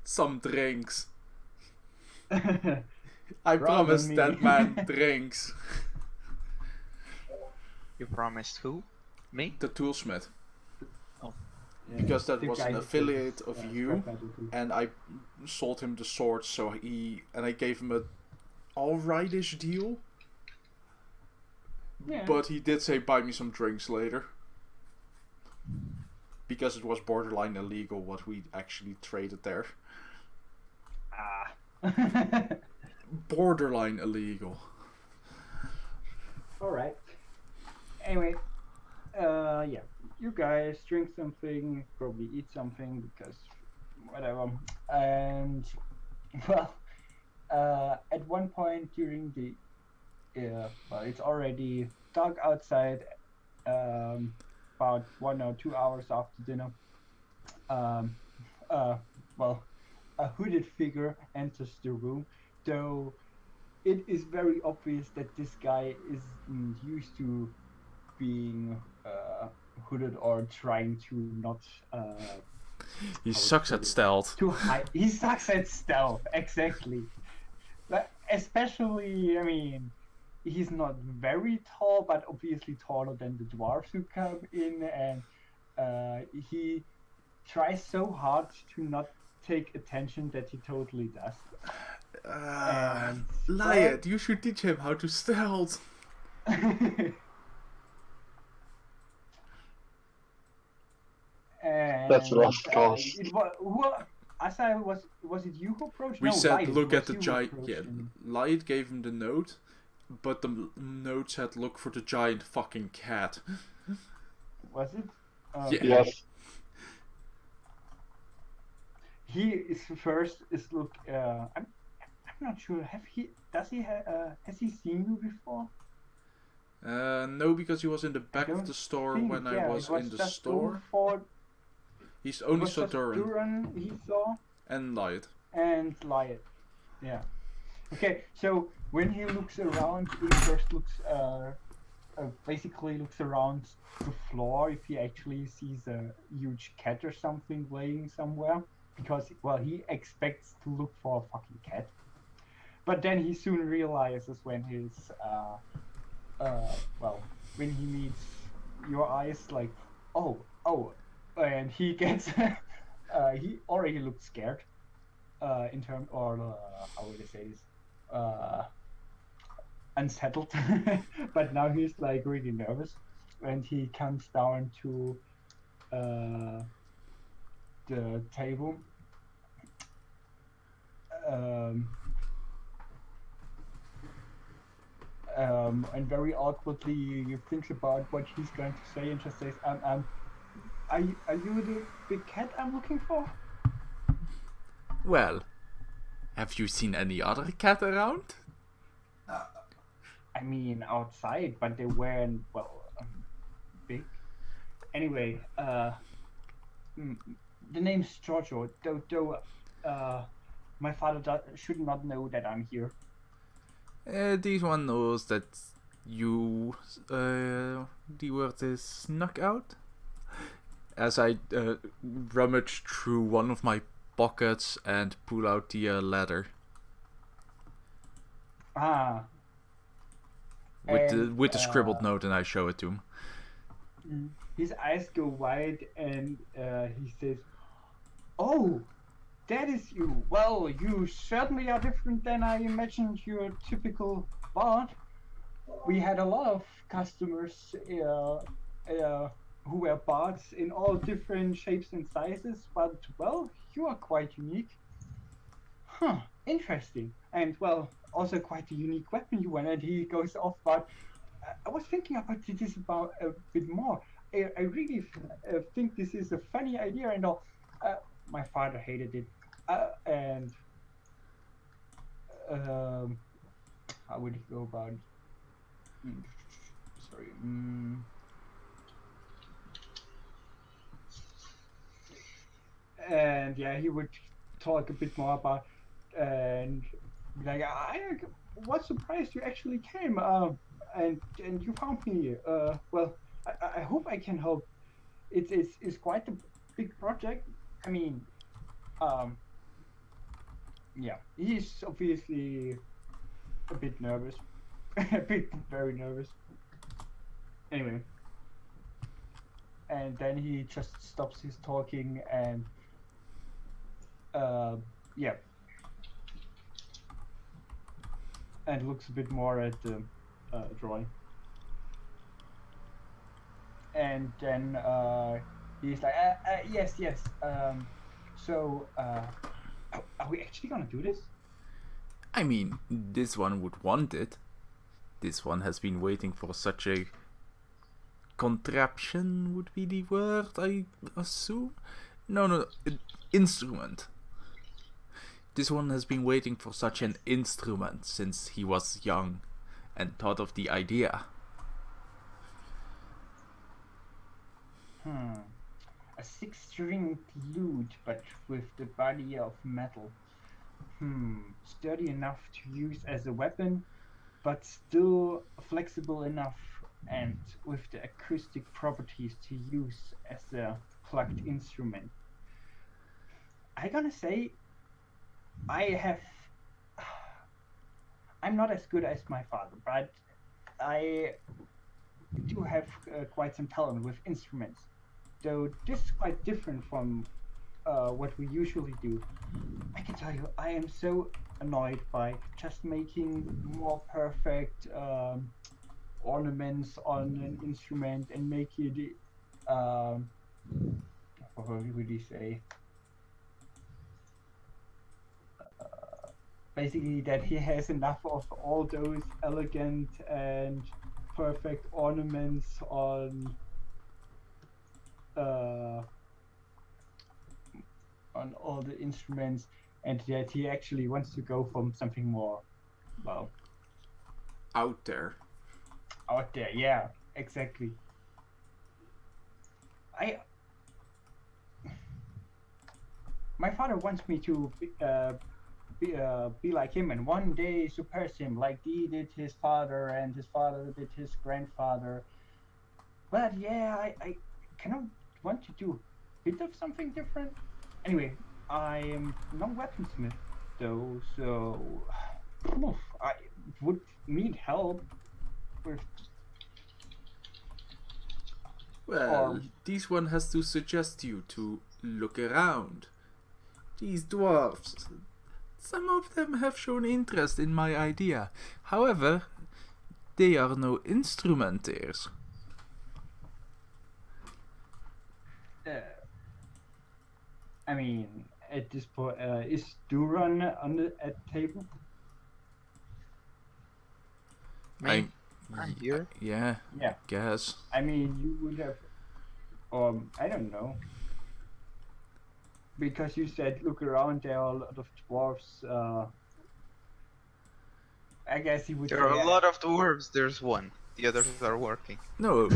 some drinks. I Rather promise me. that man drinks. You promised who? Me? The toolsmith. Yeah, Because that the was guy an who affiliate sells, of you, scrap metal too. and I sold him the sword, so I gave him a alrightish deal. Yeah. But he did say buy me some drinks later. Because it was borderline illegal what we actually traded there. Ah. Borderline illegal. Alright. Anyway, yeah. You guys drink something, probably eat something, because whatever. And, well, at one point during the, well, it's already dark outside, about 1 or 2 hours after dinner. Well, a hooded figure enters the room, though it is very obvious that this guy is used to being hooded or trying to not. He sucks at stealth. Too high. He sucks at stealth, exactly. But especially, I mean, he's not very tall, but obviously taller than the dwarves who come in, and he tries so hard to not take attention that he totally does. Lyad, you should teach him how to stealth. And, That's a lost cause. It was it you who approached? We No, said Lyad, look it at was the you who giant. approached Yeah, him. Lyad gave him the note, but the note said look for the giant fucking cat. Was it? Yeah. Yes. He is first. Is look. I'm not sure. Has he seen you before? No, because he was in the back of don't the store think, when yeah, I was it in the just store. He's It only was saw just Duran Duran he saw and Lyad. and Lyad. Yeah. Okay, so when he looks around, he first looks basically looks around the floor if he actually sees a huge cat or something laying somewhere, because well, he expects to look for a fucking cat, but then he soon realizes when his well, when he meets your eyes, like, oh, and he gets, he already looked scared, in term, or how would I say this, unsettled, but now he's like really nervous, and he comes down to the table, um, and very awkwardly thinks about what he's going to say and just says, are you the big cat I'm looking for? Well, have you seen any other cat around? I mean, outside, but they weren't, well, big. Anyway, the name's Giorgio, though, my father should not know that I'm here. This one knows that you, the word is knockout. As I rummage through one of my pockets and pull out the letter. Ah. With the scribbled note, and I show it to him. His eyes go wide, and he says, "Oh, that is you. Well, you certainly are different than I imagined your typical bard. We had a lot of customers who were bards in all different shapes and sizes, but, well, you are quite unique. Huh, interesting. And, well, also quite a unique weapon you went." And he goes off, but I was thinking about this about a bit more. I really think this is a funny idea and all. My father hated it. And how would he go about it? Sorry. And yeah, he would talk a bit more about, and be like, I was surprised you actually came, and you found me. Well, I hope I can help. It's quite a big project. I mean, yeah, he's obviously a bit nervous, very nervous. Anyway, and then he just stops his talking and yeah, and looks a bit more at the drawing, and then he's like, yes, so are we actually gonna do this? I mean, this one would want it. This one has been waiting for such a contraption, would be the word, I assume? No, instrument. This one has been waiting for such an instrument since he was young and thought of the idea. A 6-stringed lute, but with the body of metal. Sturdy enough to use as a weapon, but still flexible enough and with the acoustic properties to use as a plucked instrument. I gotta say, I'm not as good as my father, but I do have quite some talent with instruments. Though this is quite different from what we usually do. I can tell you, I am so annoyed by just making more perfect ornaments on an instrument and make it, what would you say? Basically, that he has enough of all those elegant and perfect ornaments on all the instruments, and that he actually wants to go from something more, well, Out there. Yeah, exactly. My father wants me to be like him and one day surpass him, like he did his father and his father did his grandfather. But yeah, I kind of want to do a bit of something different. Anyway, I am no weaponsmith though, so I would need help. with Well, this one has to suggest you to look around. These dwarfs, some of them have shown interest in my idea. However, they are no instrumenteers. I mean, at this point, is Duran at the table? Me? I'm here. Yeah, Yeah. I guess. I mean, you would have, I don't know. Because you said look around, there are a lot of dwarfs. I guess he would There say. are a lot of dwarves. There's one. The others are working. No,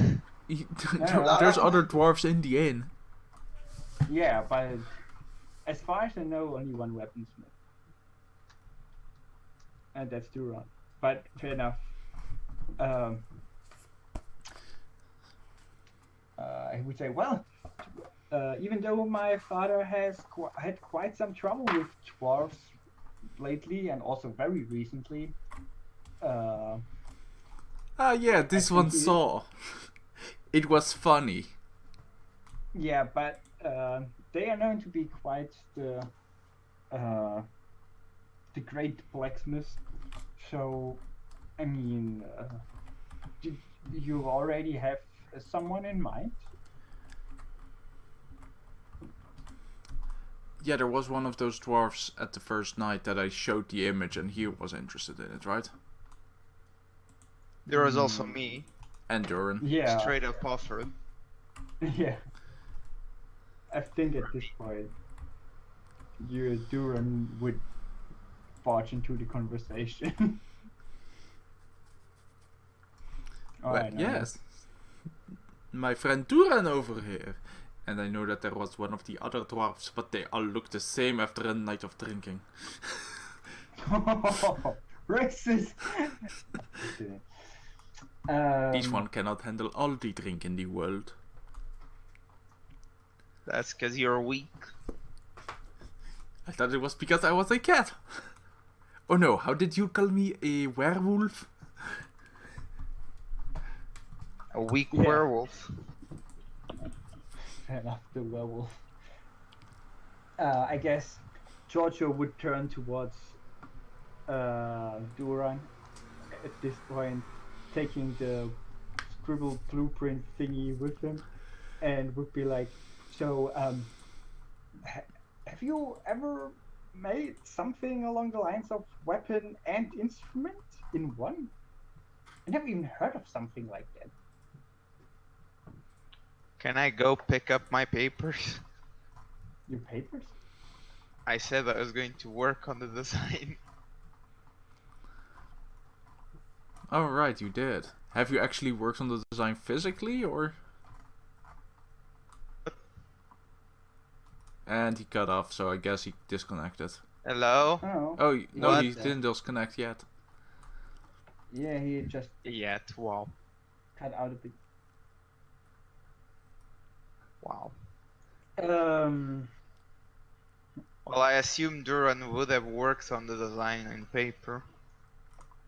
No. there's other dwarfs in the inn. Yeah, but as far as I know, only one weaponsmith. And that's Duran. But fair enough. I would say, well, even though my father has had quite some trouble with dwarves lately and also very recently. Yeah, this I one think saw. It was funny. Yeah, but they are known to be quite the great blacksmiths. So, I mean, did you already have someone in mind? Yeah, there was one of those dwarfs at the first night that I showed the image and he was interested in it, right? There was also me. And Duran. Yeah. Straight up offered. Yeah. I think at this point, Duran would barge into the conversation. Well, yes. My friend Duran over here. And I know that there was one of the other dwarfs, but they all look the same after a night of drinking. Racist! This one cannot handle all the drink in the world. That's because you're weak. I thought it was because I was a cat. Oh no, how did you call me? A werewolf? A weak Yeah. werewolf. Fair enough, the werewolf. I guess Giorgio would turn towards Duran at this point, taking the scribbled blueprint thingy with him, and would be like, so, have you ever made something along the lines of weapon and instrument in one? I never even heard of something like that. Can I go pick up my papers? Your papers? I said I was going to work on the design. Oh right, you did. Have you actually worked on the design physically, or? And he cut off, so I guess he disconnected. Hello? Oh, Oh, no, What he the- didn't disconnect yet. yeah, he just Yeah, wow. cut out a bit. Wow. Well, I assume Duran would have worked on the design in paper.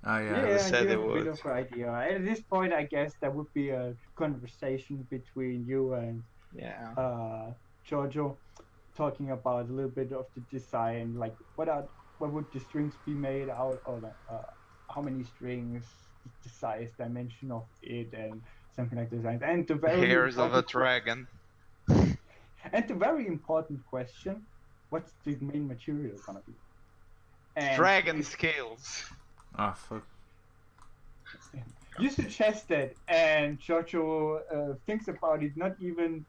Ah, yeah, yeah. said you they have a bit would. of an idea. At this point, I guess there would be a conversation between you and Yeah. Giorgio, talking about a little bit of the design, like what would the strings be made out of, how many strings, the size, dimension of it, and something like that. And the very Hairs of a important dragon. and the very important question: what's the main material gonna be? And Dragon scales. Ah, fuck. you suggested, and Giorgio thinks about it, not even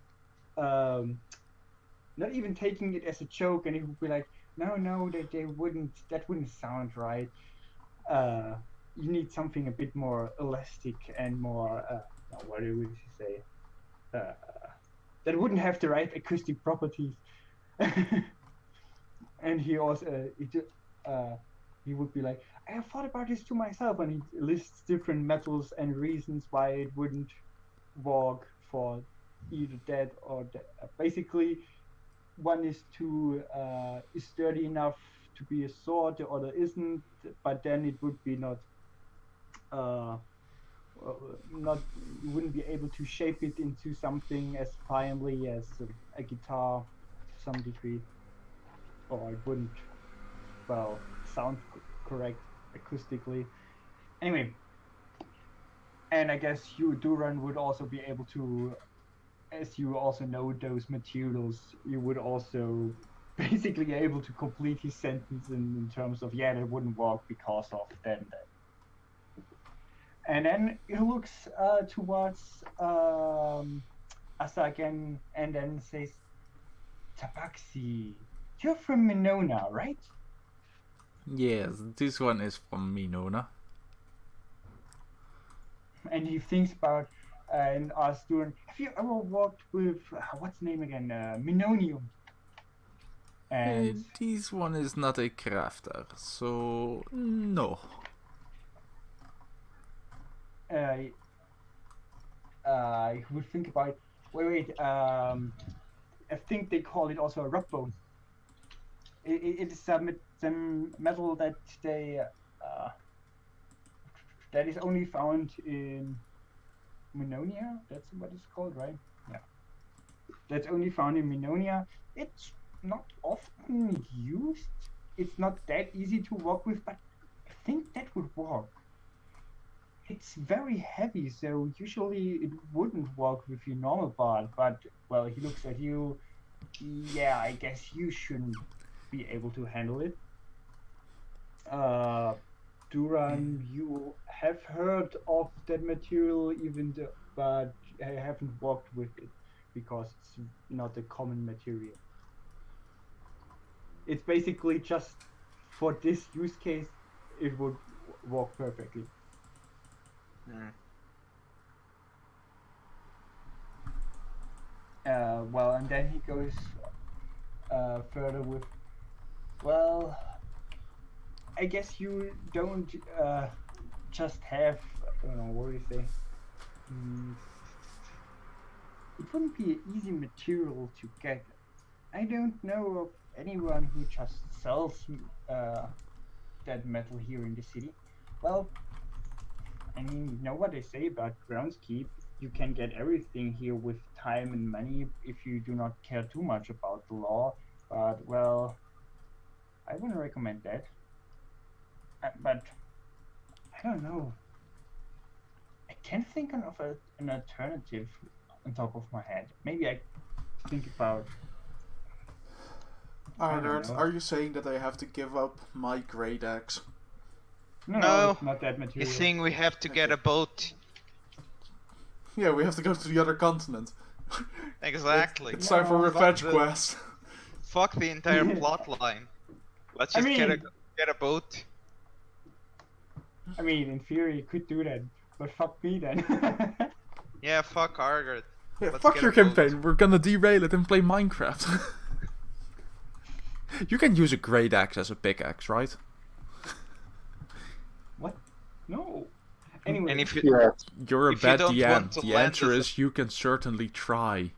taking it as a joke, and he would be like, no, that wouldn't sound right. You need something a bit more elastic and more, what do we say? That wouldn't have the right acoustic properties. And he also, he would be like, I have thought about this to myself, and he lists different metals and reasons why it wouldn't work for either that or that. Basically, one is sturdy enough to be a sword, the other isn't, but then it would be not not you wouldn't be able to shape it into something as finely as a guitar to some degree, or it wouldn't sound correct acoustically. Anyway, and I guess you Duran would also be able to, as you also know those materials, you would also basically able to complete his sentence in terms of that wouldn't work because of that and that. And then he looks towards Asa again and then says, Tabaxi, you're from Minona, right? Yes, this one is from Minona. And he thinks about and asks Duran, have you ever worked with, what's the name again, Minonium? And This one is not a crafter, so no. I would think about, wait, I think they call it also a rub bone. It is some metal that they that is only found in Minonia. That's what it's called, right? Yeah. That's only found in Minonia. It's not often used. It's not that easy to work with, but I think that would work. It's very heavy, so usually it wouldn't work with your normal part, but, well, he looks at you. Yeah, I guess you shouldn't be able to handle it. Duran, you have heard of that material, but I haven't worked with it because it's not a common material. It's basically just for this use case, it would work perfectly. Well, and then he goes further with, well, I guess you don't just have, what do you say? It wouldn't be an easy material to get. I don't know of anyone who just sells that metal here in the city. Well, I mean, you know what they say about groundskeep. You can get everything here with time and money if you do not care too much about the law. But, well, I wouldn't recommend that. But I don't know. I can't think of an alternative on top of my head. Maybe I think about. Argard, are you saying that I have to give up my great axe? No, it's not that material. He's saying we have to get a boat. Yeah, we have to go to the other continent. Exactly. It's time for a revenge quest. Fuck the entire plot line. Let's just get a boat. I mean, in theory, you could do that, but fuck me then. Yeah, fuck Argard. Yeah, Let's fuck get your a boat. campaign. We're gonna derail it and play Minecraft. You can use a great axe as a pickaxe, right? What? No. Anyway, And if you, You're a if you bad don't DM. want to The land answer as is you can certainly try.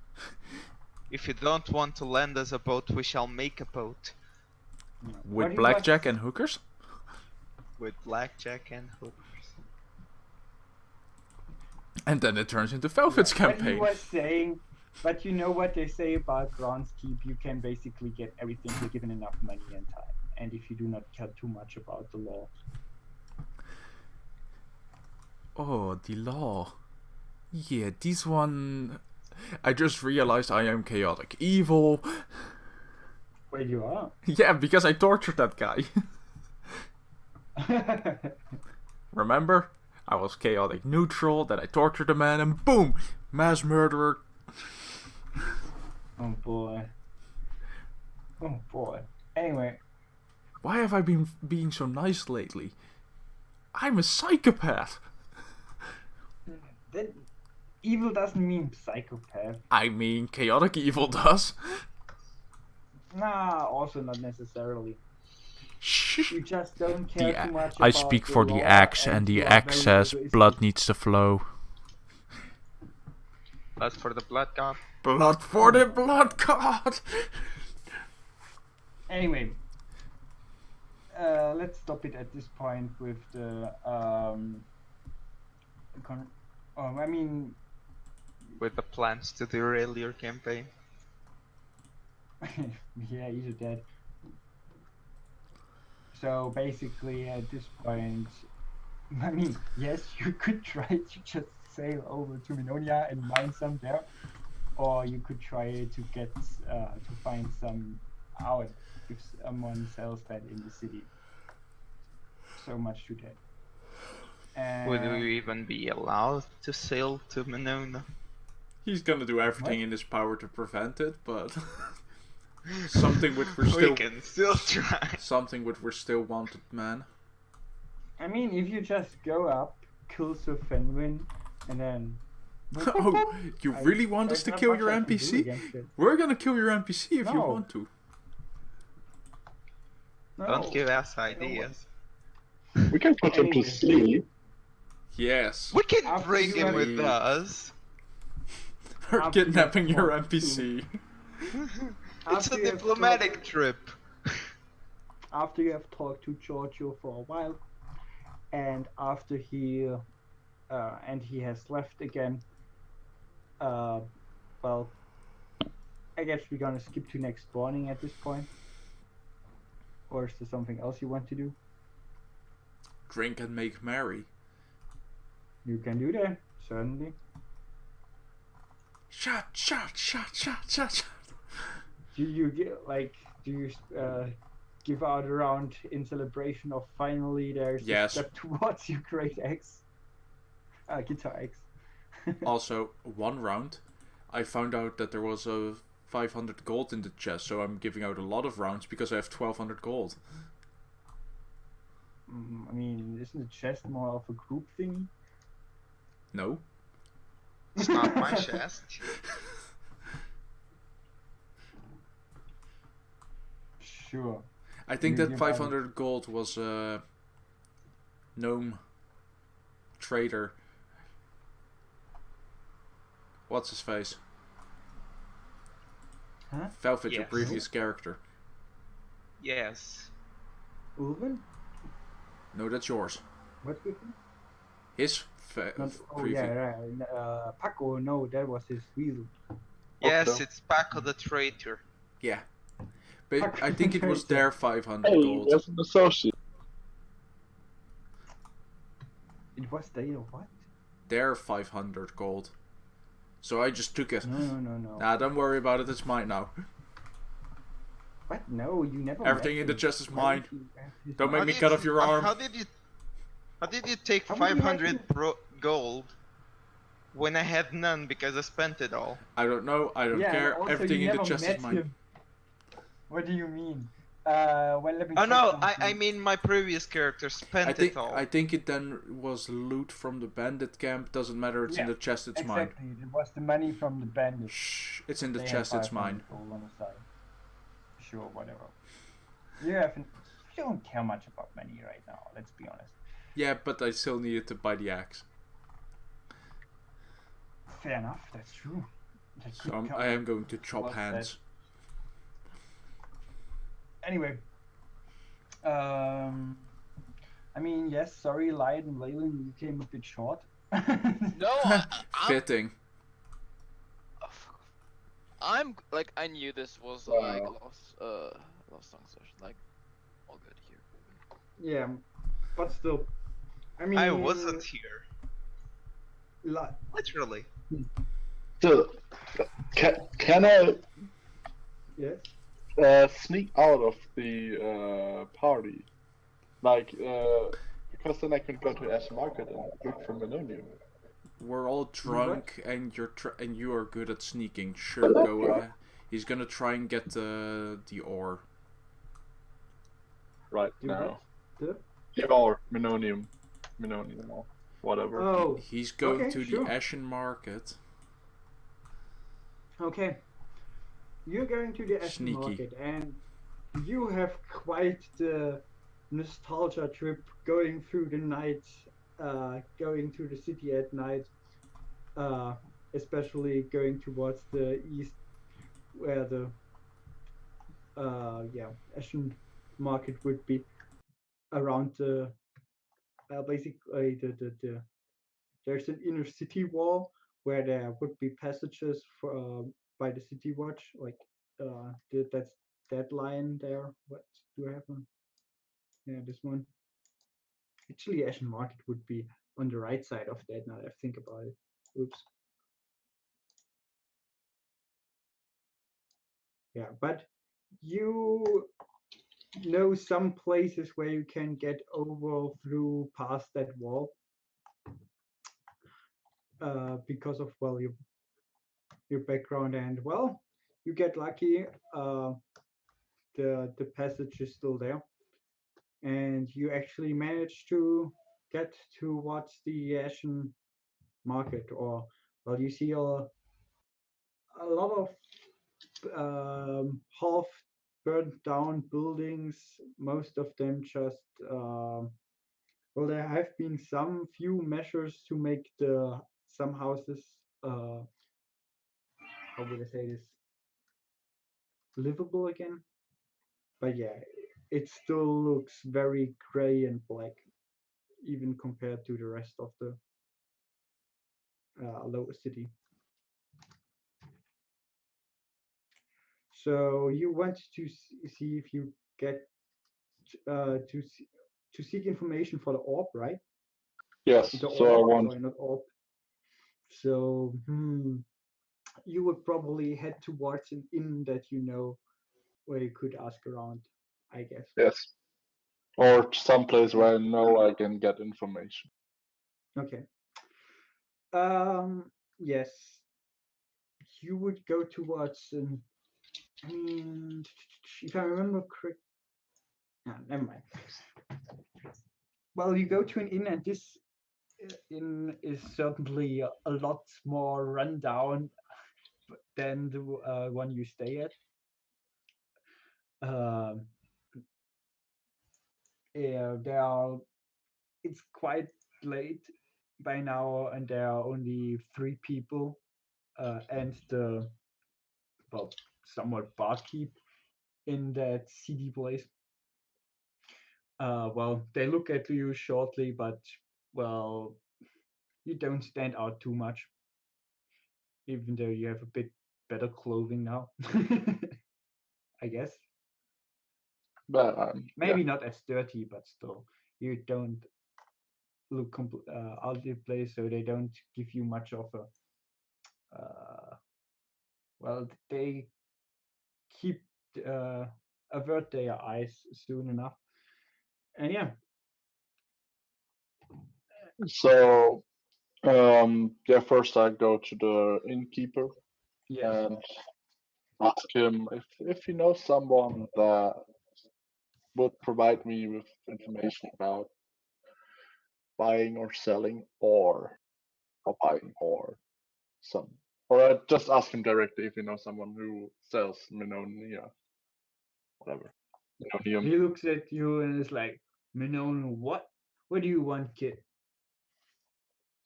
if you don't want to land as a boat, we shall make a boat. With blackjack and hookers? With blackjack and hookers. And then it turns into Velvet's campaign. What he was saying, but you know what they say about groundskeep, you can basically get everything if given enough money and time. And if you do not care too much about the law. Oh, the law. Yeah, this one... I just realized I am chaotic evil. Wait, you are? Yeah, because I tortured that guy. Remember? I was chaotic neutral, then I tortured a man, and boom! Mass murderer. Oh boy. Oh boy. Anyway. Why have I been being so nice lately? I'm a psychopath! That evil doesn't mean psychopath. I mean, chaotic evil does. Nah, also not necessarily. Shh. You just don't care too much I about speak the for the law axe, and you the are axe very says egoistic. blood needs to flow. Blood for the blood god. Blood for the blood god! Anyway, let's stop it at this point with the I mean, With the plans to derail your campaign. yeah, either that. So basically, at this point, I mean, yes, you could try to just sail over to Minonia and mine some there, or you could try to get to find some out if someone sells that in the city. So much to that. Would we even be allowed to sail to Monona? He's gonna do everything What? in his power to prevent it, but something which we're still We can still try. something which we're still wanted, man. I mean, if you just go up, kill Sir Fenwin, and then. Oh, you really want us to there's not kill much your I can do NPC? against it. We're gonna kill your NPC if you No. want to. No. Don't give us ideas. We can put him to Anyway. sleep. Yes. We can After bring you him have- with us. We're After you kidnapping have your talked to- NPC. It's After a you have diplomatic talked- trip. After you have talked to Giorgio for a while, and after he has left again, well, I guess we're gonna skip to next morning at this point. Or is there something else you want to do? Drink and make merry. You can do that, certainly. Shot, shot, shot, shot, shot, shot. Do you give out a round in celebration of finally there's Yes. a step towards your great axe? Guitar axe. Also, one round, I found out that there was a 500 gold in the chest, so I'm giving out a lot of rounds because I have 1200 gold. I mean, isn't the chest more of a group thing? No. It's not my chest. Sure. I think You that give 500 gold was a gnome trader. What's his face? Huh? Velvet, your Yes. previous character. Yes. Ulven? No, that's yours. What's with him? His Paco, no, that was his weasel. Yes, Okay. it's Paco the traitor. Yeah. But I think it was their 500 Hey, gold. there's an associate. It was their what? Their 500 gold. So I just took it. No. Nah, don't worry about it, it's mine now. What? No, you never. Everything met in the him. chest is Why mine. would you have his Don't money? make me cut off your arm. How did you take How would you 500 like gold when I had none because I spent it all? I don't know, I don't Yeah, and care. also Everything you in the never chest met is mine. him. What do you mean? Well, let me Oh check no, I something. mean my previous character spent it all. I think it then was loot from the bandit camp. Doesn't matter, it's in Yeah, the chest, it's mine. exactly. It was the money from the bandits. Shh, it's in the They had chest, it's 500 mine. gold on the side. Sure, whatever. You don't care much about money right now. Let's be honest. Yeah, but I still needed to buy the axe. Fair enough. That's true. That could So come I am going to chop What's hands. Anyway, I mean, yes, sorry, Lion and Leyland, you came a bit short. No, Fitting. I'm like I knew this was Wow. like lost song session. Like all good here. Yeah, but still, I mean, I wasn't here. Li- Literally. So, can I yes. sneak out of the party? Like, because then I can go to S Market and look for Millennium. We're all drunk, and and you are good at sneaking. Sure, go ahead. He's gonna try and get the ore. Right Do now. what? Or Millennium, or whatever. Oh, He's going Okay, to sure. the Ashen Market. okay. You're going to the Ashen Sneaky. Market, and you have quite the nostalgia trip going through the night, going to the city at night, especially going towards the east, where the Ashen Market would be around the basically the there's an inner city wall where there would be passages for by the city watch, like that's that line there. What do I have one? Yeah, this one. Actually, Ashen Market would be on the right side of that. Now that I think about it. Oops. Yeah, but you know some places where you can get over through past that wall because of well your background, and well you get lucky. The passage is still there, and you actually manage to get towards the Ashen Market, or well you see a lot of half burnt down buildings, most of them just well, there have been some few measures to make the some houses how would I say this, livable again. But yeah, it still looks very gray and black, even compared to the rest of the lower city. So you want to see if you get to seek information for the orb, right? Yes, The so I orb, want. sorry, not orb. So you would probably head towards an inn that you know where you could ask around, I guess. Yes. Or someplace where I know I can get information. Okay. Yes, you would go towards an. I mean, if I remember correct. Ah, never mind. Well, you go to an inn, and this inn is certainly a lot more rundown than the one you stay at. Um, yeah, there are. It's quite late by now, and there are only 3 people, and the well, somewhat barkeep in that seedy place. Well, they look at you shortly, but well, you don't stand out too much, even though you have a bit better clothing now. I guess But yeah. maybe not as dirty, but still, you don't look out of place, so they don't give you much of a. Well, they keep avert their eyes soon enough, and yeah, So yeah, first I go to the innkeeper yes, and ask him if he knows someone that would provide me with information about buying or selling or buying or some. Or I just ask him directly if he knows someone who sells Minonia, whatever. Minonium. he looks at you and is like, Minon, what? What do you want, kid?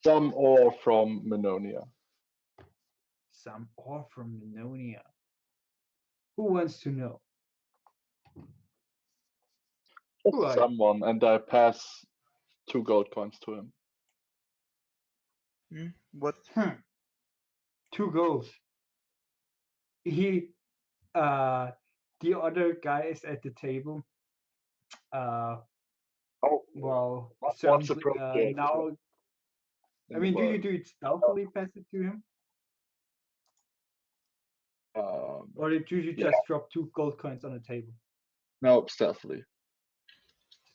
Some ore from Minonia. Some ore from Minonia. Who wants to know? Who Just are you? someone, and I pass 2 gold coins to him. What? 2 goals. He, uh, the other guy is at the table. Oh, Well, what's certainly, appropriate now, I in the mean, do you world? do it stealthily, pass it to him? Or did you Yeah, just drop 2 gold coins on the table? no, stealthily.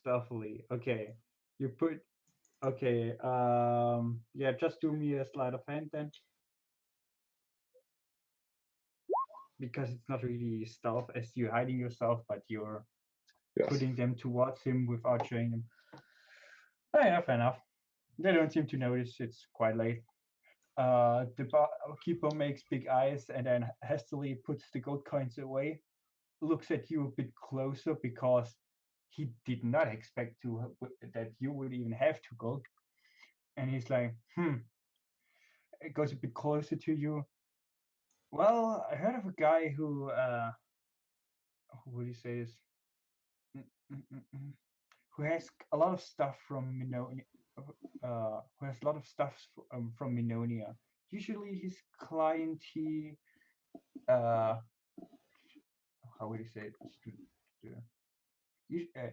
Stealthily, okay. You put, okay, yeah, just do me a sleight of hand then. Because it's not really stealth as you're hiding yourself, but you're Yes. putting them towards him without showing him. Oh, yeah, fair enough. They don't seem to notice. It's quite late. The barkeeper makes big eyes and then hastily puts the gold coins away. Looks at you a bit closer because he did not expect that you would even have 2 gold. And he's like, It goes a bit closer to you. Well, I heard of a guy who would you say this? Mm, mm, mm, mm. Who has a lot of stuff from who has a lot of stuff from Minonia. Usually, his client uh, how would you say it?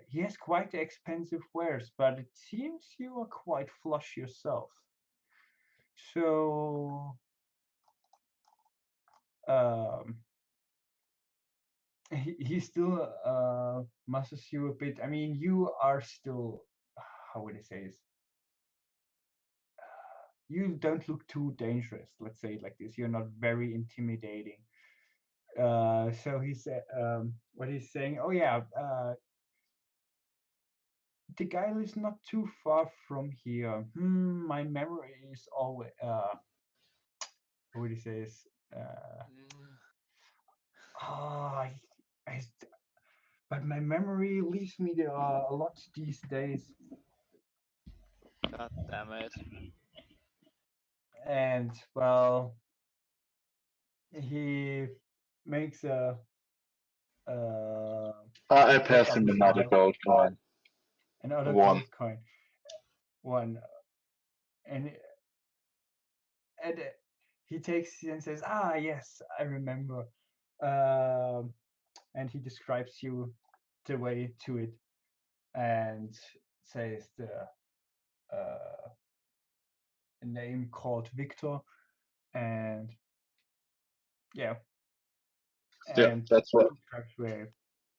He has quite expensive wares, but it seems you are quite flush yourself. So he still muscles you a bit. I mean, you are still, how would I say this? You don't look too dangerous. Let's say it like this. You're not very intimidating. So he said, what he's saying. Oh yeah, the guy lives not too far from here. My memory is always what would you say is I, I, but my memory leaves me there a lot these days. God damn it. And well, he makes a I check pass on him his another wallet, gold coin. another One. gold coin, one, and and he takes it and says, "Ah, yes, I remember." And he describes you the way to it, and says the a name called Victor, and yeah, Yeah, and that's what. describes where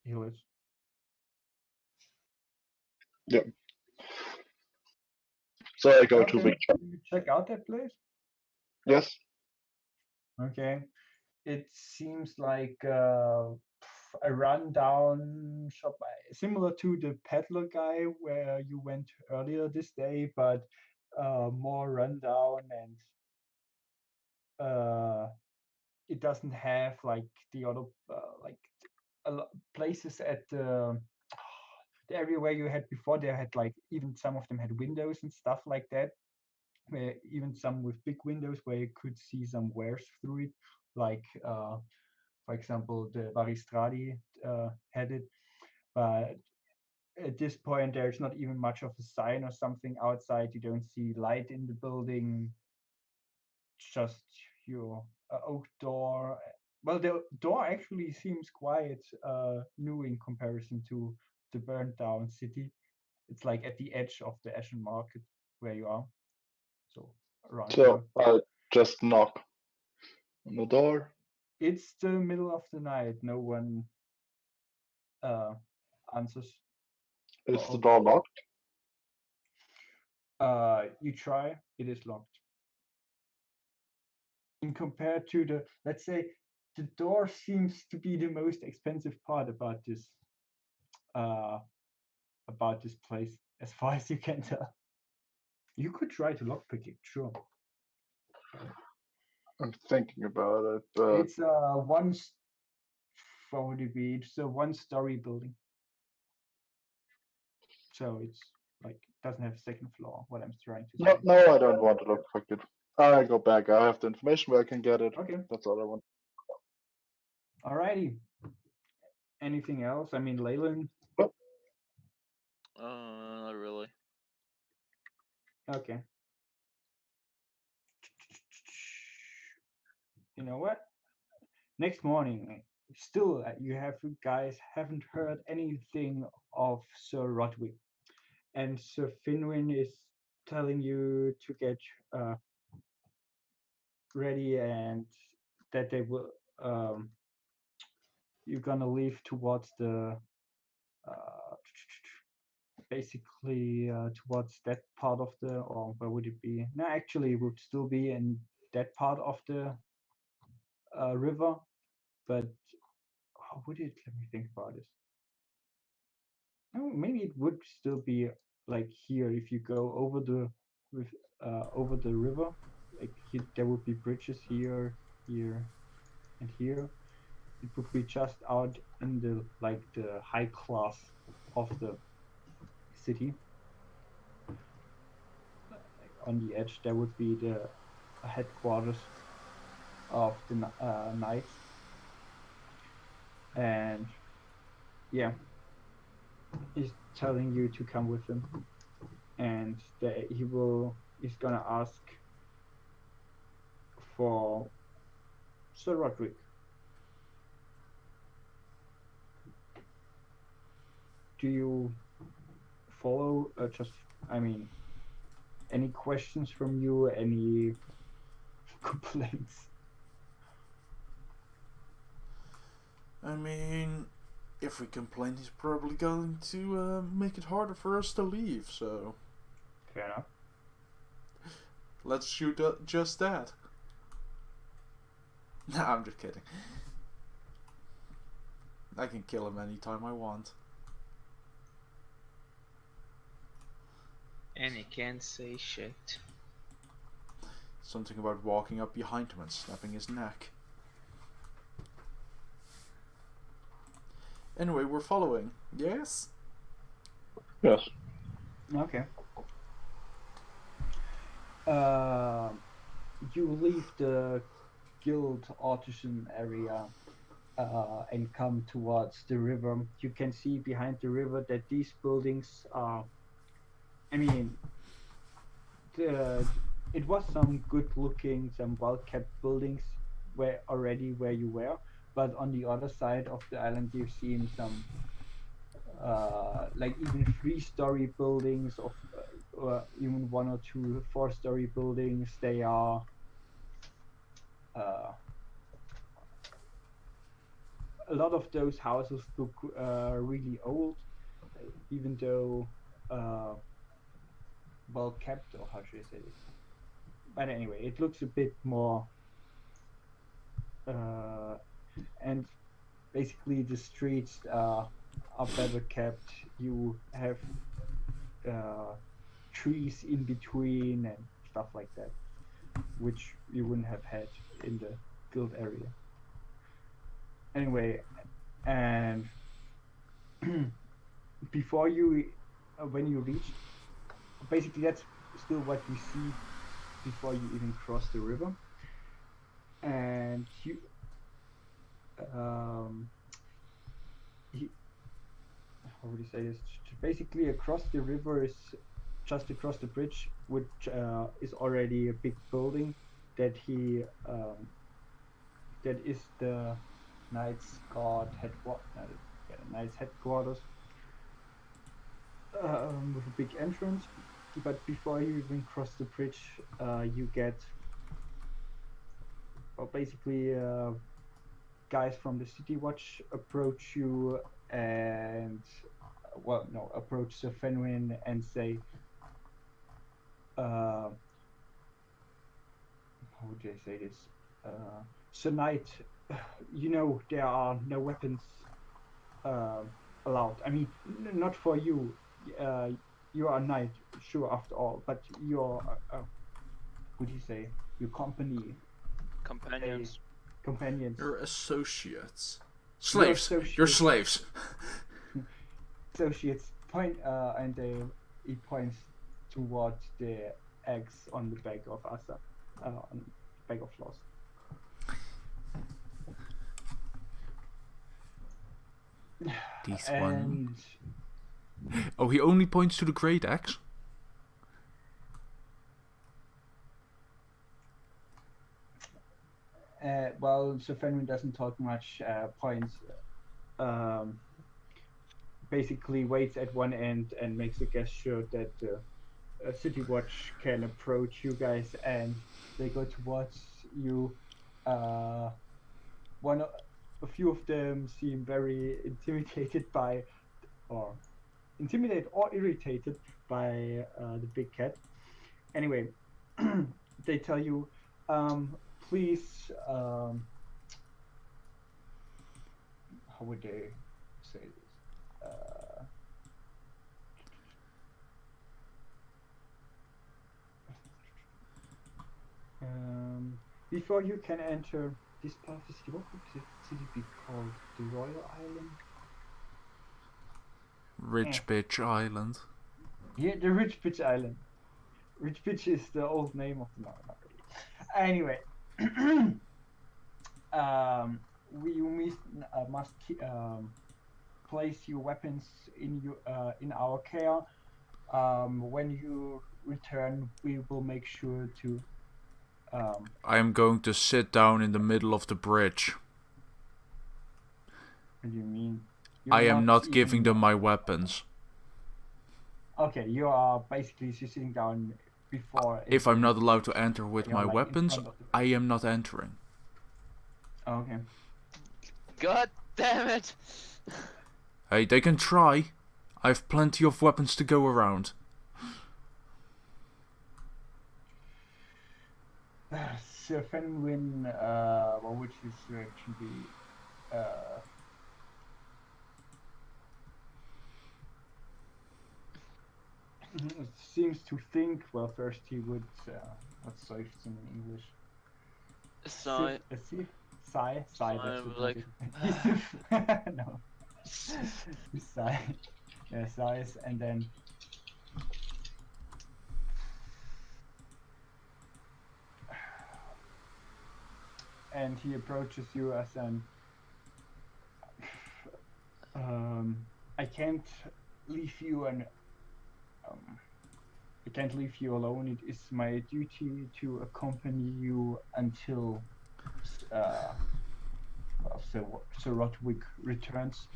he lives. Yeah. So I go to Okay, Victor. you check out that place. Yes. Okay, it seems like a rundown shop, similar to the peddler guy where you went earlier this day, but more rundown, and it doesn't have like the other like places at the area where you had before. They had like even some of them had windows and stuff like that. Where even some with big windows where you could see some wares through it, like for example the Baristradi had it, but at this point there's not even much of a sign or something outside. You don't see light in the building, just your oak door. Well, the door actually seems quite new in comparison to the burnt down city. It's like at the edge of the Ashen Market where you are, so around here. So I just knock on the door. It's the middle of the night. No one answers. Is or the door opens. locked? You try. It is locked. In compared to the, let's say, the door seems to be the most expensive part uh, about this place, as far as you can tell. You could try to lockpick it, sure. I'm thinking about it, but It's what would it be? It's a one-story building, so it's like doesn't have a second floor. What I'm trying to say. no, I don't want to look for it. I go back. I have the information where I can get it. Okay. That's all I want. Alrighty. Anything else? I mean, Leyland. Not really. Okay. You know what? Next morning, still you guys haven't heard anything of Sir Rodwick, and Sir Finwin is telling you to get ready and that they will. You're gonna leave towards the basically towards that part of the, or where would it be? No, actually, it would still be in that part of the river, but how would it? Let me think about this. No, maybe it would still be like here if you go over the with over the river. Like there would be bridges here, here, and here. It would be just out in the like the high class of the city. On the edge, there would be the headquarters of the knights, and yeah, he's telling you to come with him. and he's gonna ask for Sir Roderick. Do you follow? Any questions from you? Any complaints? I mean, if we complain, he's probably going to make it harder for us to leave, so Fair enough. let's shoot just that. No, I'm just kidding. I can kill him anytime I want. And he can't say shit. Something about walking up behind him and snapping his neck. Anyway, we're following. Yes? Yes. Okay. You leave the guild artisan area and come towards the river. You can see behind the river that these buildings are. It was some good-looking, some well-kept buildings where you were, but on the other side of the island, you've seen some, like even 3-story buildings or even 1 or 2 4-story buildings. They are. A lot of those houses look really old, even though well kept, or how should I say this? But anyway, it looks a bit more. And basically, the streets are better kept. You have trees in between and stuff like that, which you wouldn't have had in the guild area. Anyway, and before you, when you reach, basically that's still what you see before you even cross the river. And how would you say this? Basically, across the river is just across the bridge, which is already a big building that that is the Knights Guard Knights headquarters, with a big entrance. But before you even cross the bridge, you get, well, basically, guys from the City Watch approach you and, approach Sir Fenwin and say, how would I say this? Sir Knight, there are no weapons allowed. I mean, not for you. You are a knight, sure, after all, but your, what do you say? Your companions. Your associates. Slaves. Your slaves. Associates point, and he points towards the X on the back of Asa, on the back of Lost. This one. Oh, he only points to the great axe? Well, Sir Fenwin doesn't talk much, points. Basically waits at one end and makes a gesture that City Watch can approach you guys, and they go towards you. A few of them seem very intimidated or irritated by the big cat. Anyway, they tell you, please, how would they say this? Before you can enter this part of the city, what would the city be called? The Royal Island? Rich Bitch Island. Yeah, the Rich Bitch Island. Rich Bitch is the old name of the... No, not really. Anyway, you must place your weapons in our care. When you return, we will make sure to. I am going to sit down in the middle of the bridge. What do you mean? I am not even- giving them my weapons. Okay, you are basically sitting down before. If I'm not allowed to enter with You're, my like, in weapons, front of the- I am not entering. Okay. God damn it! Hey, they can try. I have plenty of weapons to go around. Sir Fenwin, what would his reaction be? It seems to think. Well, first he would. What's seufzen in English? So Sigh. Sigh. Sigh, That's what like- it no. He sigh. Yeah, sighs, and then. And he approaches you as an. I can't leave you I can't leave you alone. It is my duty to accompany you until Sir Rodwick returns.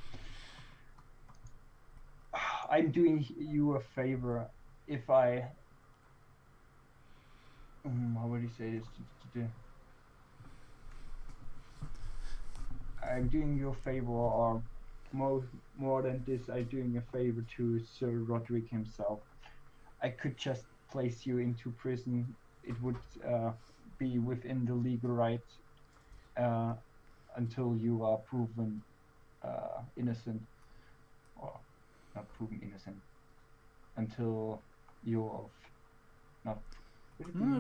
I'm doing you a favor if I. How would you say this? I'm doing you a favor, or more than this, I'm doing a favor to Sir Roderick himself. I could just place you into prison. It would be within the legal right until you are proven innocent, or not proven innocent, until you're not.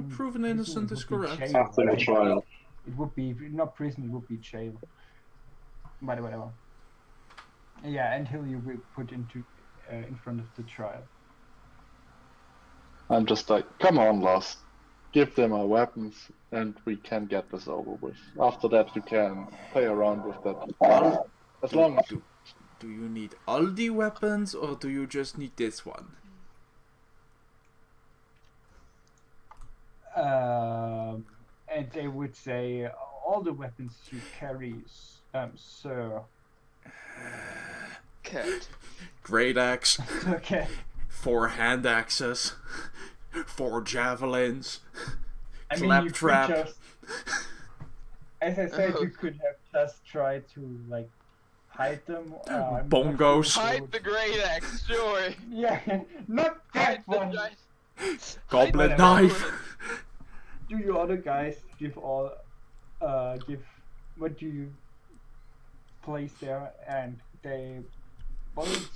Proven innocent is correct. After the trial. It would be not prison. It would be jail. But whatever. Yeah, until you were put into in front of the trial. I'm just like, come on, Lost. Give them our weapons and we can get this over with. After that, you can play around with that. As long as you. Do you need all the weapons or do you just need this one? And they would say all the weapons you carry, sir. cat. Great axe, Okay. 4 hand axes, 4 javelins, I mean, you could claptrap. just, as I said, you could have just tried to like hide them. I'm not Bongos. sure if Hide the great axe, sure. Yeah, not Hide that the one. giant. Goblin Hide the knife. goblin. Do you other guys give what do you place there, and they both.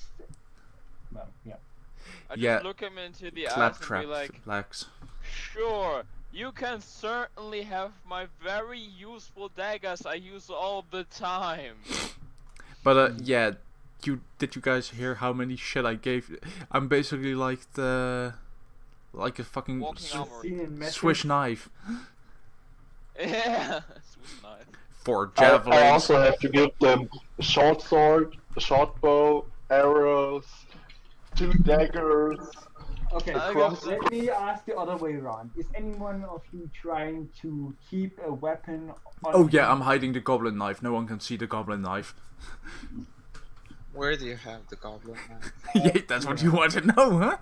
Well, yeah. I Yeah. just look him into the eyes and Claptrap be like, legs. sure, you can certainly have my very useful daggers I use all the time. But yeah, did you guys hear how many shit I gave? I'm basically like a fucking Walking armor. Seen in Matrix. Swiss knife. Yeah, Swiss knife. 4 I javelins. also have to give them a short sword, a short bow, arrows, 2 daggers. Okay, I Cross, got- let me ask the other way around. Is anyone of you trying to keep a weapon on Oh yeah, him? I'm hiding the goblin knife. No one can see the goblin knife. Where do you have the goblin knife? Yeah, that's what you want to know, huh?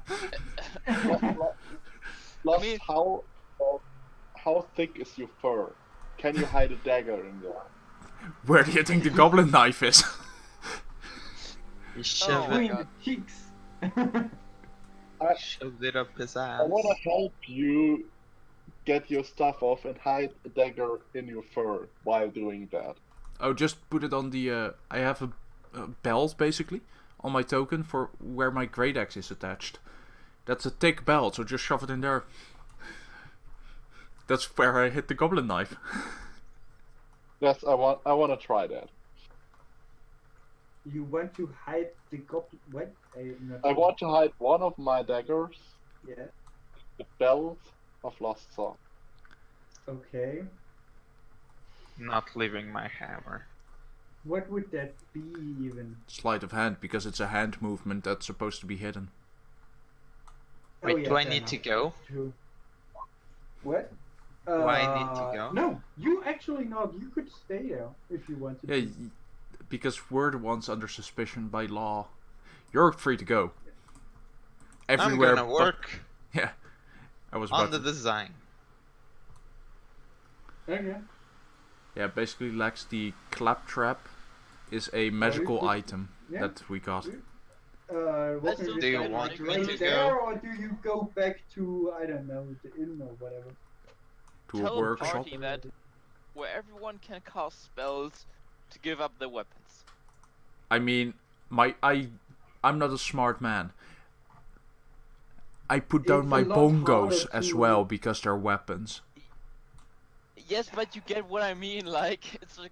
Plus, mean- how thick is your fur? Can you hide a dagger in there? Where do you think the goblin knife is? He shoved, Between it, the cheeks. shoved it up his ass. I want to help you get your stuff off and hide a dagger in your fur while doing that. Oh, just put it on the. I have a belt basically on my token for where my great axe is attached. That's a thick belt, so just shove it in there. That's where I hit the goblin knife. Yes, I want to try that. You want to hide the goblin? What? I want to hide one of my daggers, Yeah. the belt of Lost Soul. Okay. Not leaving my hammer. What would that be even? Sleight of hand, because it's a hand movement that's supposed to be hidden. Wait, do I fair need to enough. go? True. What? Do I need to go? No, you actually not. You could stay there if you wanted Yeah, to. because we're the ones under suspicion by law. You're free to go. Everywhere. I'm gonna work Yeah, I was on about the to. design. Okay. Yeah, basically, Lex, the claptrap is a magical could- item yeah. that we got. What still you Do you decide, want like, me right to there, go? or do you go back to, I don't know, the inn or whatever? To a Tell the workshop. party that where everyone can cast spells to give up their weapons. I mean, I'm not a smart man. I put down It's my a lot bongos harder as to- well because they're weapons. Yes, but you get what I mean. Like it's like.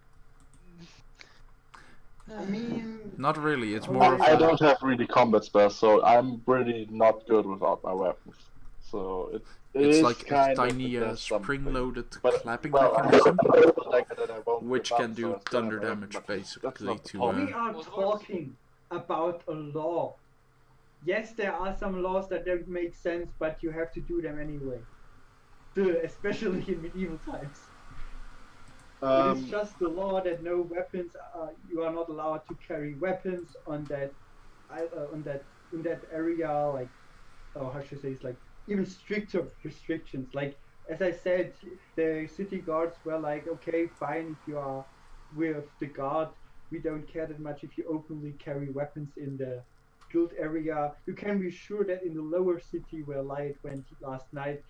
I mean, Not really. It's Oh, more of I a. don't have really combat spells, so I'm really not good without my weapons. So it It's is like a kind tiny of does something. spring-loaded But, clapping well, I mechanism, have a dagger that I won't which give can up, do so I still thunder have a weapon, damage but that's basically not the to. point. we are What was- talking about a law. Yes, there are some laws that don't make sense, but you have to do them anyway. Especially in medieval times. It is just the law that no weapons. You are not allowed to carry weapons on that, in that area. Like, oh, how should I say? It's like even stricter restrictions. Like as I said, the city guards were like, okay, fine, if you are with the guard, we don't care that much if you openly carry weapons in the guild area. You can be sure that in the lower city where Light went last night,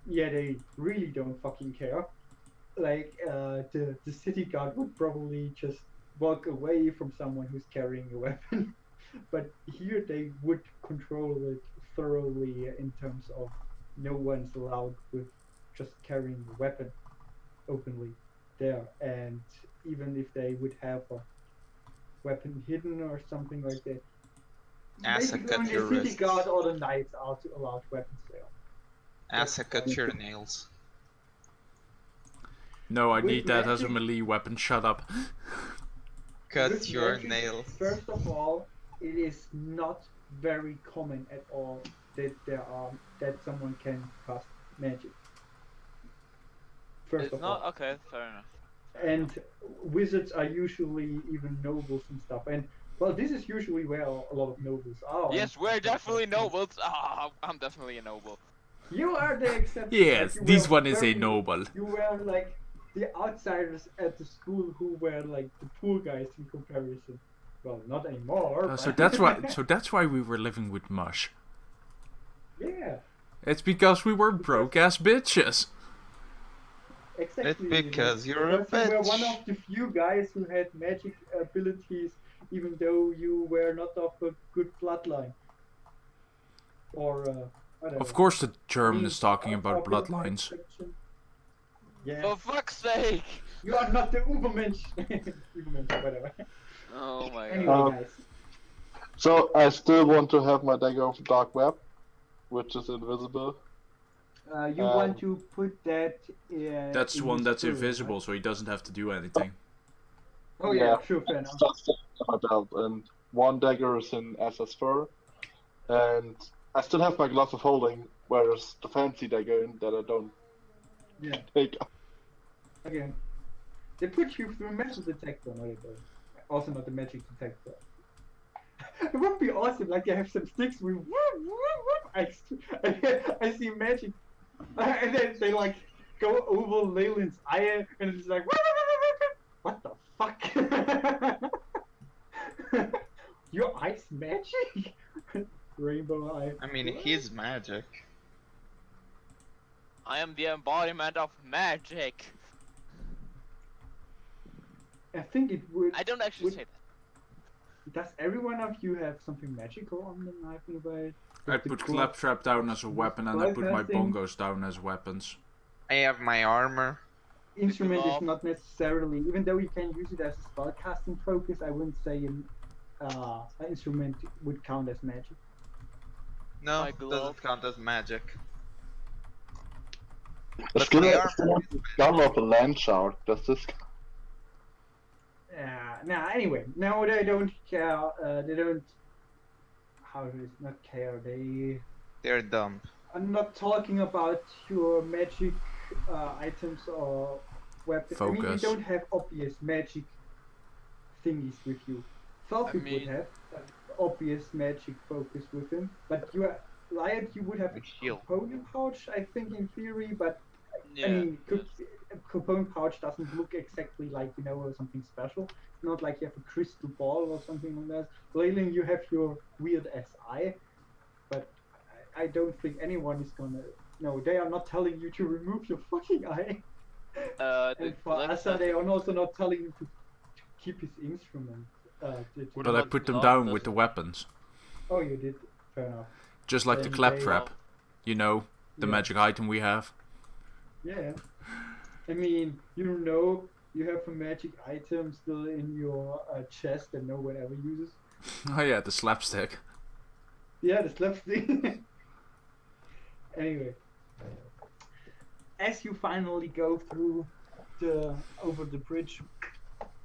yeah, they really don't fucking care. Like the city guard would probably just walk away from someone who's carrying a weapon. But here they would control it thoroughly in terms of no one's allowed with just carrying a weapon openly there. And even if they would have a weapon hidden or something like that, Asa, basically cut only your the city wrists. guard or the knights are allowed weapons there. Asa, cut your nails. No, I With need that as a magic- melee weapon. Shut up. Cut With your magic, nails. First of all, it is not very common at all that someone can cast magic. First It's of not all, okay. Fair enough. and wizards are usually even nobles and stuff. And well, this is usually where a lot of nobles are. Yes, we're definitely nobles. Ah, I'm definitely a noble. You are the exception. Yes, you this were one is a very- noble. You were like the outsiders at the school who were like the poor guys in comparison. Well, not anymore. So but- that's why. So that's why we were living with Mush. Yeah, It's because we were broke ass bitches. exactly. It's because you're a Because you were one bitch. of the few guys who had magic abilities, even though you were not of a good bloodline. Or I don't Of know. course, the German I mean, is talking about of your bloodlines. exception. Yeah. For fuck's sake! You are not the Ubermensch. Ubermensch, whatever. Oh my god. Anyway, guys. So I still want to have my dagger of dark web, which is invisible. You want to put that. That's the in one his that's quiver, invisible, right? so he doesn't have to do anything. Oh yeah, sure, fair It's enough. just my belt, and one dagger is in SS fur, and I still have my glove of holding, whereas the fancy dagger that I don't Yeah. take. Okay. They put you through a metal detector, no, they don't. Also not the magic detector. It would be awesome, like they have some sticks with whoop, whoop, whoop. I see magic. And then they like go over Leyland's eye and it's like what the fuck? Your eyes magic? Rainbow eye. I mean, he's magic. I am the embodiment of magic. I think it would. I don't actually Would- say that. Does every one of you have something magical on them? I think about it. I Like the put claw- claptrap down as a weapon, and I put my Spellcasting. bongos down as weapons. I have my armor. Instrument is Off. not necessarily, even though you can use it as a spellcasting focus, I wouldn't say an instrument would count as magic. No, My glove. doesn't count as magic. The But skill my is armor the gun of a land shark. Does this? Anyway, no, they don't care. They don't. How do not care? They They're dumb. I'm not talking about your magic items or weapons. I mean, you Focus. don't have obvious magic thingies with you. Falkwood would mean- have obvious magic focus with him, but you are Riot, you would have A a shield. component pouch, I think, in theory, but Yeah. I mean, a component pouch doesn't look exactly like, something special. It's not like you have a crystal ball or something like that. Leyland, you have your weird SI, but I don't think anyone is gonna. No, they are not telling you to remove your fucking eye. And for Let's Asa, not- they are also not telling you to keep his instrument. Would But I not put them love down this- with the weapons. Oh, you did. Fair enough. Just like the And claptrap. You know, the Yeah. magic item we have. Yeah. I mean, you have a magic item still in your chest that no one ever uses. Oh yeah, the slapstick. Yeah, the slapstick. Anyway, as you finally go through over the bridge,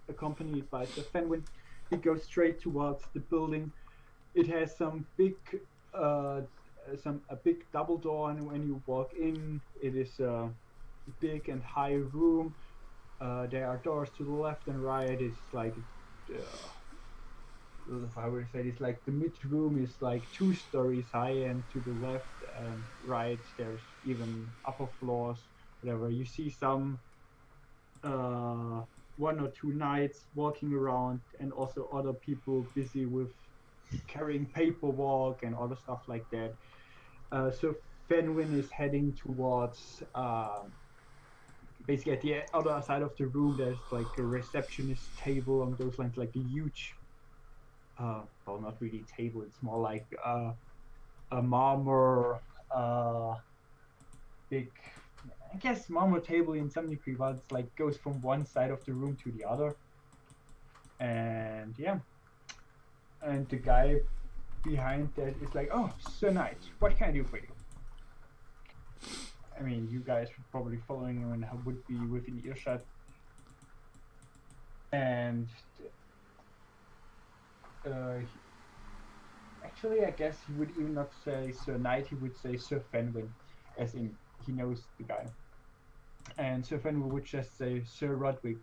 accompanied by Sir Fenwin, you go straight towards the building. It has a big double door, and when you walk in, it is a big and high room. There are doors to the left and right. It's like how would I say, it's like the mid room is like 2 stories high, and to the left and right there's even upper floors, whatever. You see some 1 or 2 knights walking around, and also other people busy with carrying paperwork and other stuff like that. So Fenwin is heading towards basically at the other side of the room. There's like a receptionist table on those lines, like a huge well, not really table, it's more like a marmor big, I guess marmor table in some degree, but it's like goes from one side of the room to the other. And yeah, and the guy behind that is like, "Oh, Sir Knight, what can I do for you?" I mean, you guys were probably following him and would be within earshot. And actually, I guess he would even not say Sir Knight, he would say Sir Fenwin, as in he knows the guy. And Sir Fenwin would just say Sir Rodwig,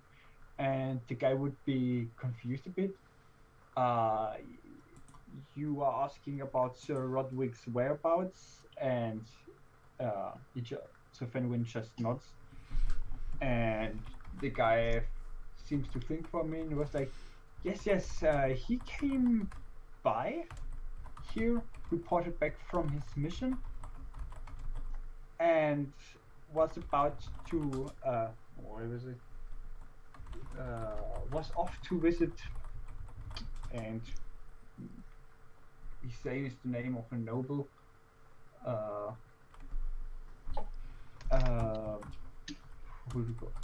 and the guy would be confused a bit. You are asking about Sir Rodwig's whereabouts, and Sir Fenwin just nods. And the guy seems to think for a minute and was like, yes, he came by here, reported back from his mission, and was about to, where was it? Was off to visit, and he says the name of a noble.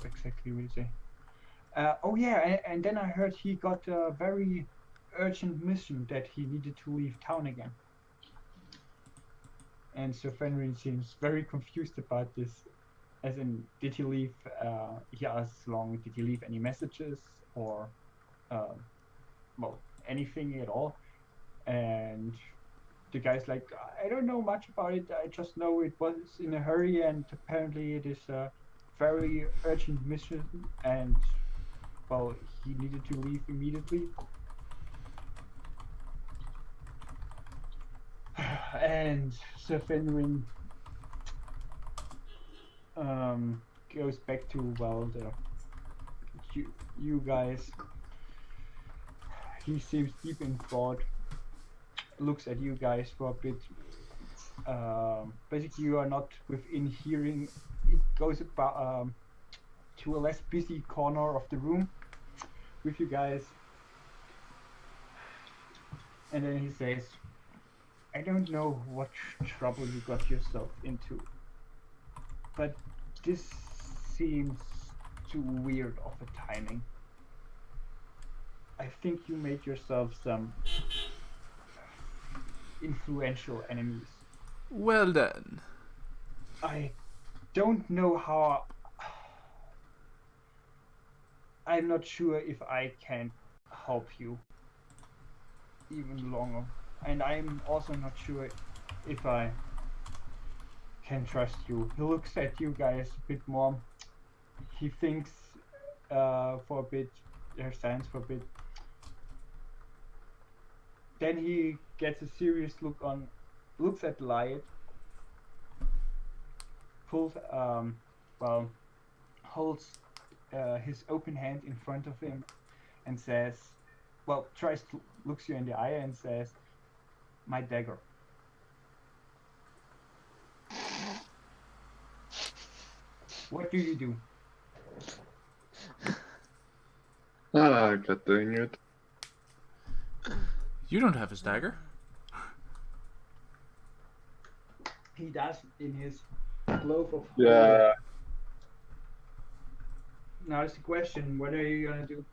Exactly what you say? Oh yeah, and then I heard he got a very urgent mission that he needed to leave town again. And Sir Fenrir seems very confused about this. As in, did he leave? He asks long, did he leave any messages or, well, anything at all? And the guy's like, I don't know much about it. I just know it was in a hurry, and apparently it is a very urgent mission, and well, he needed to leave immediately. And Sir Fenrir goes back to, well, you guys. He seems deep in thought, looks at you guys for a bit. Basically, you are not within hearing. It goes about to a less busy corner of the room with you guys, and then he says, I don't know what trouble you got yourself into, but this seems too weird of a timing. I think you made yourself some influential enemies. Well then. I don't know how. I'm not sure if I can help you even longer, and I'm also not sure if I can trust you. He looks at you guys a bit more. He thinks for a bit, stands for a bit. Then he gets a serious looks at Light, pulls, holds his open hand in front of him and says, looks you in the eye and says, "My dagger." What do you do? Ah, god dang it. You don't have his dagger. He does in his glove of holding. Yeah. Now it's the question: what are you gonna do?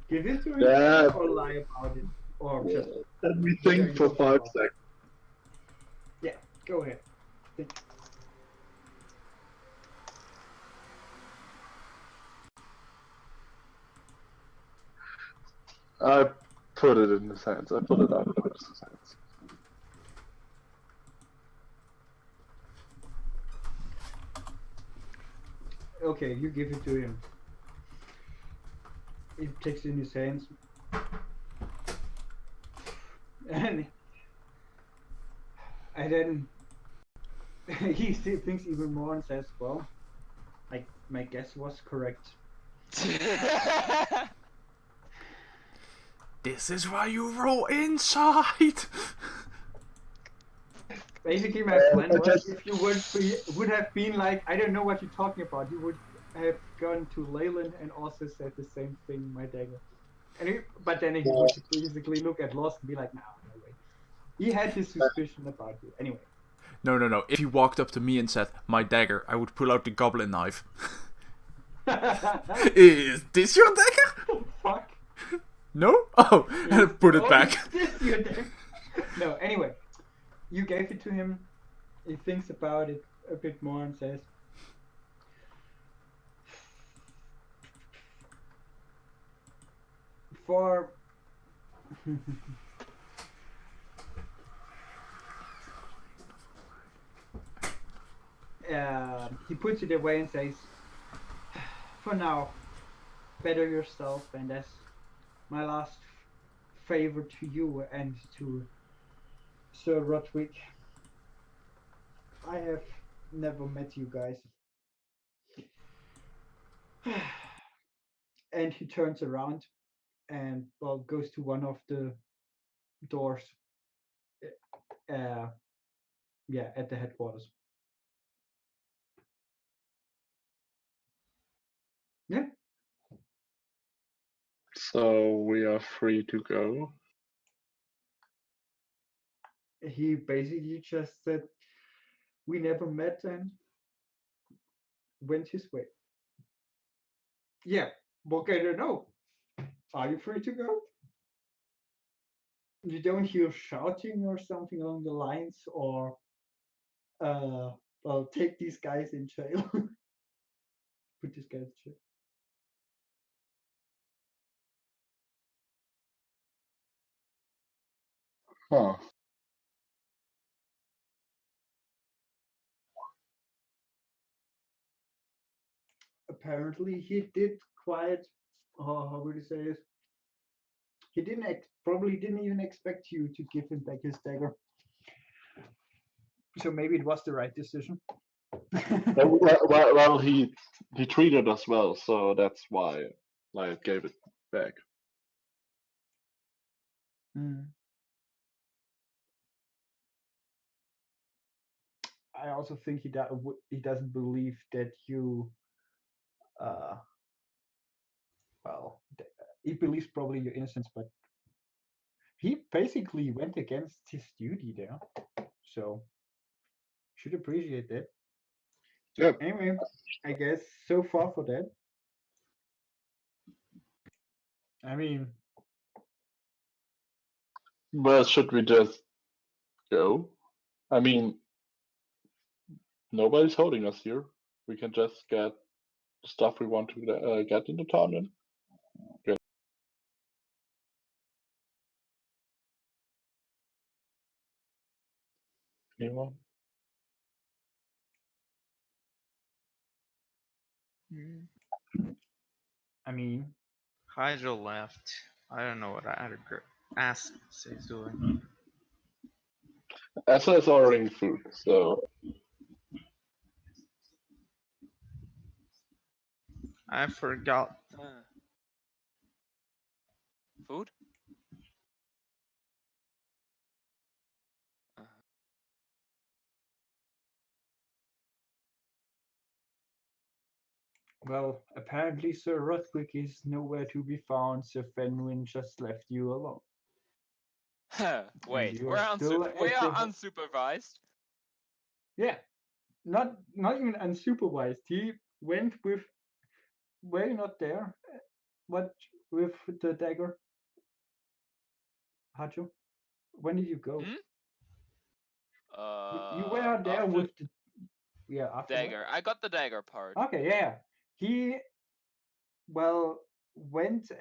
Give it to him Yeah. or lie about it, or just Let me what are think you for thinking 5 about? seconds. Yeah, go ahead. Think. I put it in his hands. I put it out of his hands. Okay, you give it to him. He takes it in his hands, and then he still thinks even more and says, "Well, my guess was correct." This is why you roll inside. Basically, my plan I was just- if you would have been like, I don't know what you're talking about, you would have gone to Leyland and also said the same thing, my dagger. But then he would basically look at Lost and be like, no way. He had his suspicion about you. Anyway. No. If he walked up to me and said, "My dagger," I would pull out the goblin knife. Is this your dagger? Fuck. No? Oh, and put it back. Is this your dagger? No, anyway. You gave it to him. He thinks about it a bit more and says, for he puts it away and says, for now, better yourself, and as my last favor to you and to Sir Rodwick, I have never met you guys. And he turns around and goes to one of the doors at the headquarters. Yeah. So we are free to go. He basically just said we never met and went his way. Yeah, what can I know? Are you free to go? You don't hear shouting or something along the lines, or take these guys in jail. Put these guys in jail. Huh. Apparently, he did quite. How would you say this? He probably didn't even expect you to give him back his dagger. So maybe it was the right decision. Well, he treated us well, so that's why I gave it back. I also think he doesn't believe that you. He believes probably your innocence, but he basically went against his duty there. So should appreciate that. Yeah. Anyway, I guess so far for that. I mean, Well, should we just go? I mean, nobody's holding us here. We can just get the stuff we want to get into town and anyone. Hmm. I mean, Hydra left. I don't know what Ask is doing. Asa is ordering food, so I forgot. Food? Uh, well, apparently Sir Rodquick is nowhere to be found, so Fenwin just left you alone. Wait, you we're are still we at are the unsupervised. Yeah, not even unsupervised. He went with. Were you not there? What with the dagger, Hacho? When did you go? Hmm? You were there After with the afterward. dagger. I got the dagger part. Okay, yeah. He well went.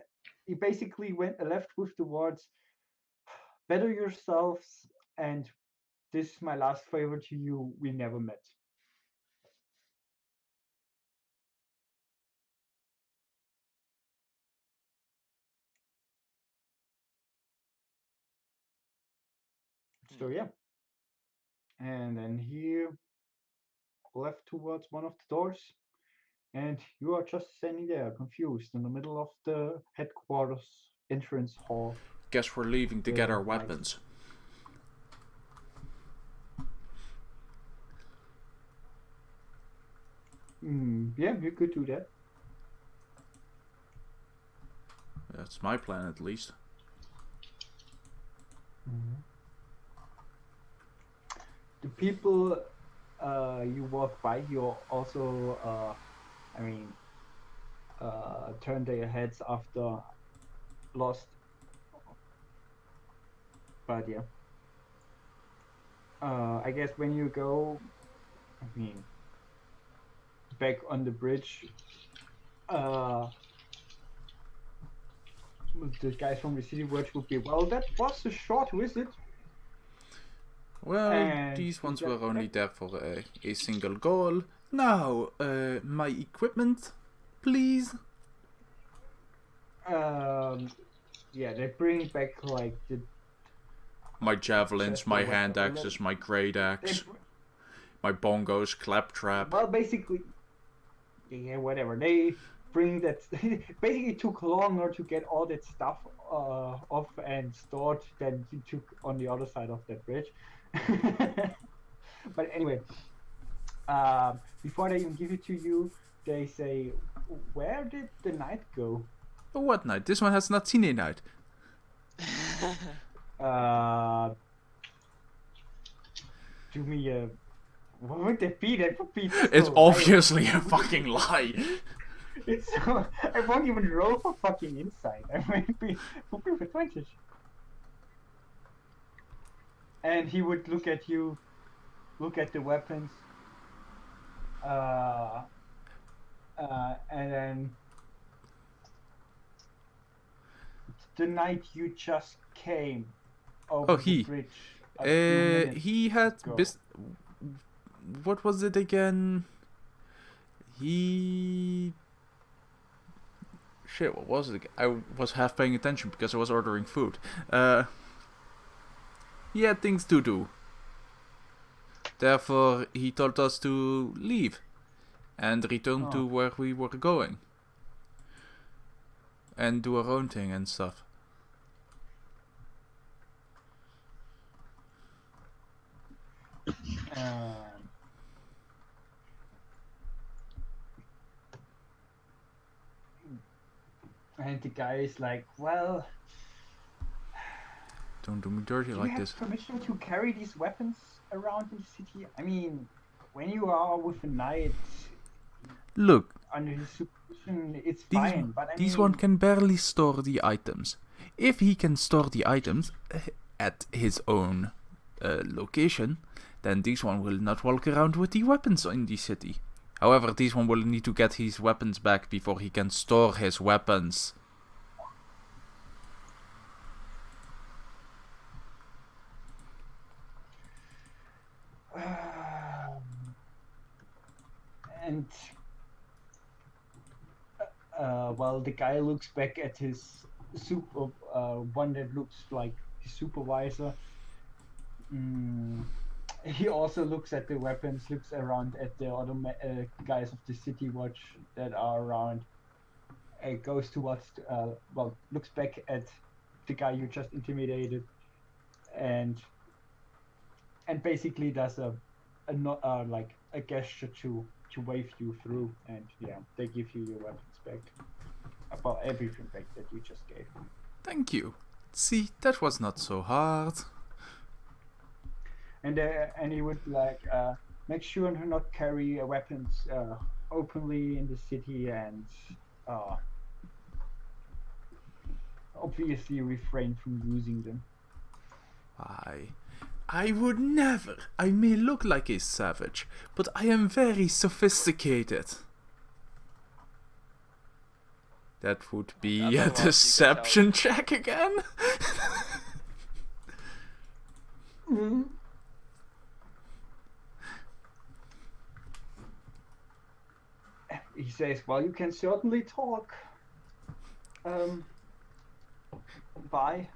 He basically went left with the words, "Better yourselves," and this is my last favor to you. We never met. So yeah, and then he left towards one of the doors, and you are just standing there, confused, in the middle of the headquarters entrance hall. Guess we're leaving to get The our knight. weapons. Yeah, you could do that. That's my plan, at least. The people you walk by, you also, turn their heads after lost. But yeah, I guess when you go, back on the bridge, the guys from the city watch would be, well, that was a short visit. Well, And these ones you were get only back. there for a single goal. Now, my equipment, please. Yeah, they bring back like My javelins, chest my or hand whatever. axes, my great axe, They, my bongos, claptrap. well, basically, yeah, whatever. They bring that. Basically, it took longer to get all that stuff off and stored than you took on the other side of that bridge. But anyway, before they even give it to you, they say, "Where did the knight go?" Oh, what knight? This one has not seen a knight. Do me a. What would that be? That would be. It's obviously a fucking lie. It's so, I won't even roll for fucking insight. I might be with advantage. And he would look at you, look at the weapons, and then the night you just came over the bridge. He had what was it again? Shit, what was it again? I was half paying attention because I was ordering food. He had things to do. Therefore, he told us to leave and return to where we were going. And do our own thing and stuff. And the guy is like, well... Don't do me dirty like this. Do you have permission to carry these weapons around in the city? I mean, when you are with a knight... Look, under his supervision, it's fine, but I these mean... one can barely store the items. If he can store the items at his own location, then this one will not walk around with the weapons in the city. However, this one will need to get his weapons back before he can store his weapons. And while the guy looks back at his one that looks like his supervisor. He also looks at the weapons, looks around at the other guys of the city watch that are around. Goes towards, looks back at the guy you just intimidated, and basically does a gesture to wave you through, and yeah, they give you your weapons back. About everything back that you just gave them. Thank you. See, that was not so hard. And he would make sure to not carry weapons openly in the city, and obviously refrain from using them. I would never. I may look like a savage, but I am very sophisticated. That would be a deception check again. He says, well, you can certainly talk. Bye.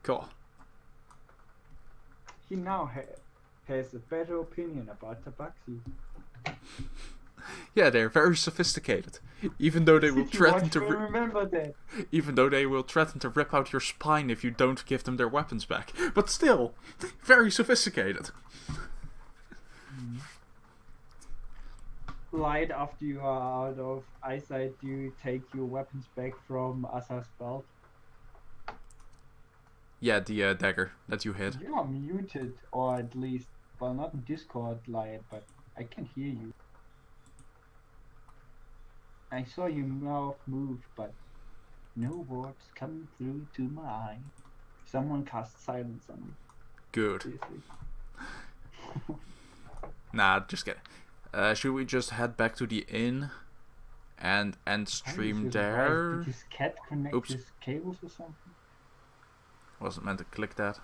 Cool. He now has a better opinion about Tabaxi. Yeah, they're very sophisticated. Even though they will threaten to remember that. Even though they will threaten to rip out your spine if you don't give them their weapons back. But still, very sophisticated. Light, after you are out of eyesight, do you take your weapons back from Asa's belt? Yeah, the dagger that you hid. You are muted, or at least, well, not in Discord, Light, but I can hear you. I saw your mouth move, but no words coming through to my eye. Someone cast silence on me. Good. Nah, just kidding. Should we just head back to the inn and stream there? Did his cat connect his cables or something? Wasn't meant to click that.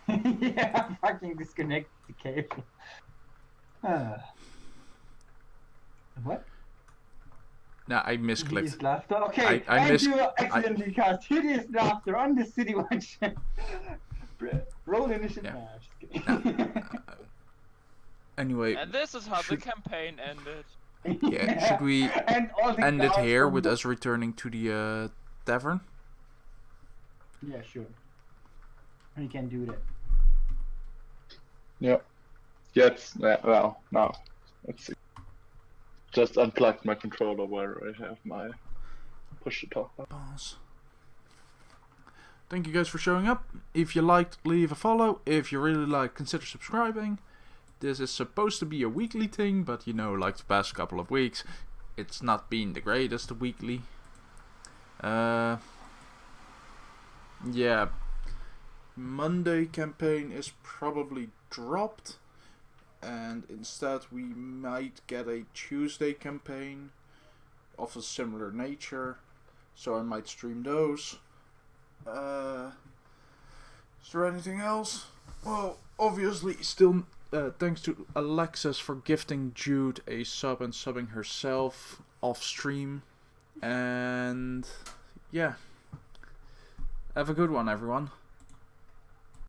Yeah, fucking disconnect the cable. What? Nah, I misclicked. Hideous laughter. Okay, you accidentally cast hideous laughter on the city watch. Roll initiative. Yeah. Nah, just kidding. Anyway. And this is how the campaign ended. Yeah, should we end it here with us returning to the tavern? Yeah, sure. We can do that. Yeah. Yes. Well, no. Let's see. Just unplugged my controller where I have my push to talk button. Thank you guys for showing up. If you liked, leave a follow. If you really liked, consider subscribing. This is supposed to be a weekly thing, but you know, like the past couple of weeks, it's not been the greatest weekly. Yeah. Monday campaign is probably dropped. And instead we might get a Tuesday campaign of a similar nature. So I might stream those. Is there anything else? Well, obviously still thanks to Alexis for gifting Jude a sub and subbing herself off stream. And yeah. Have a good one, everyone.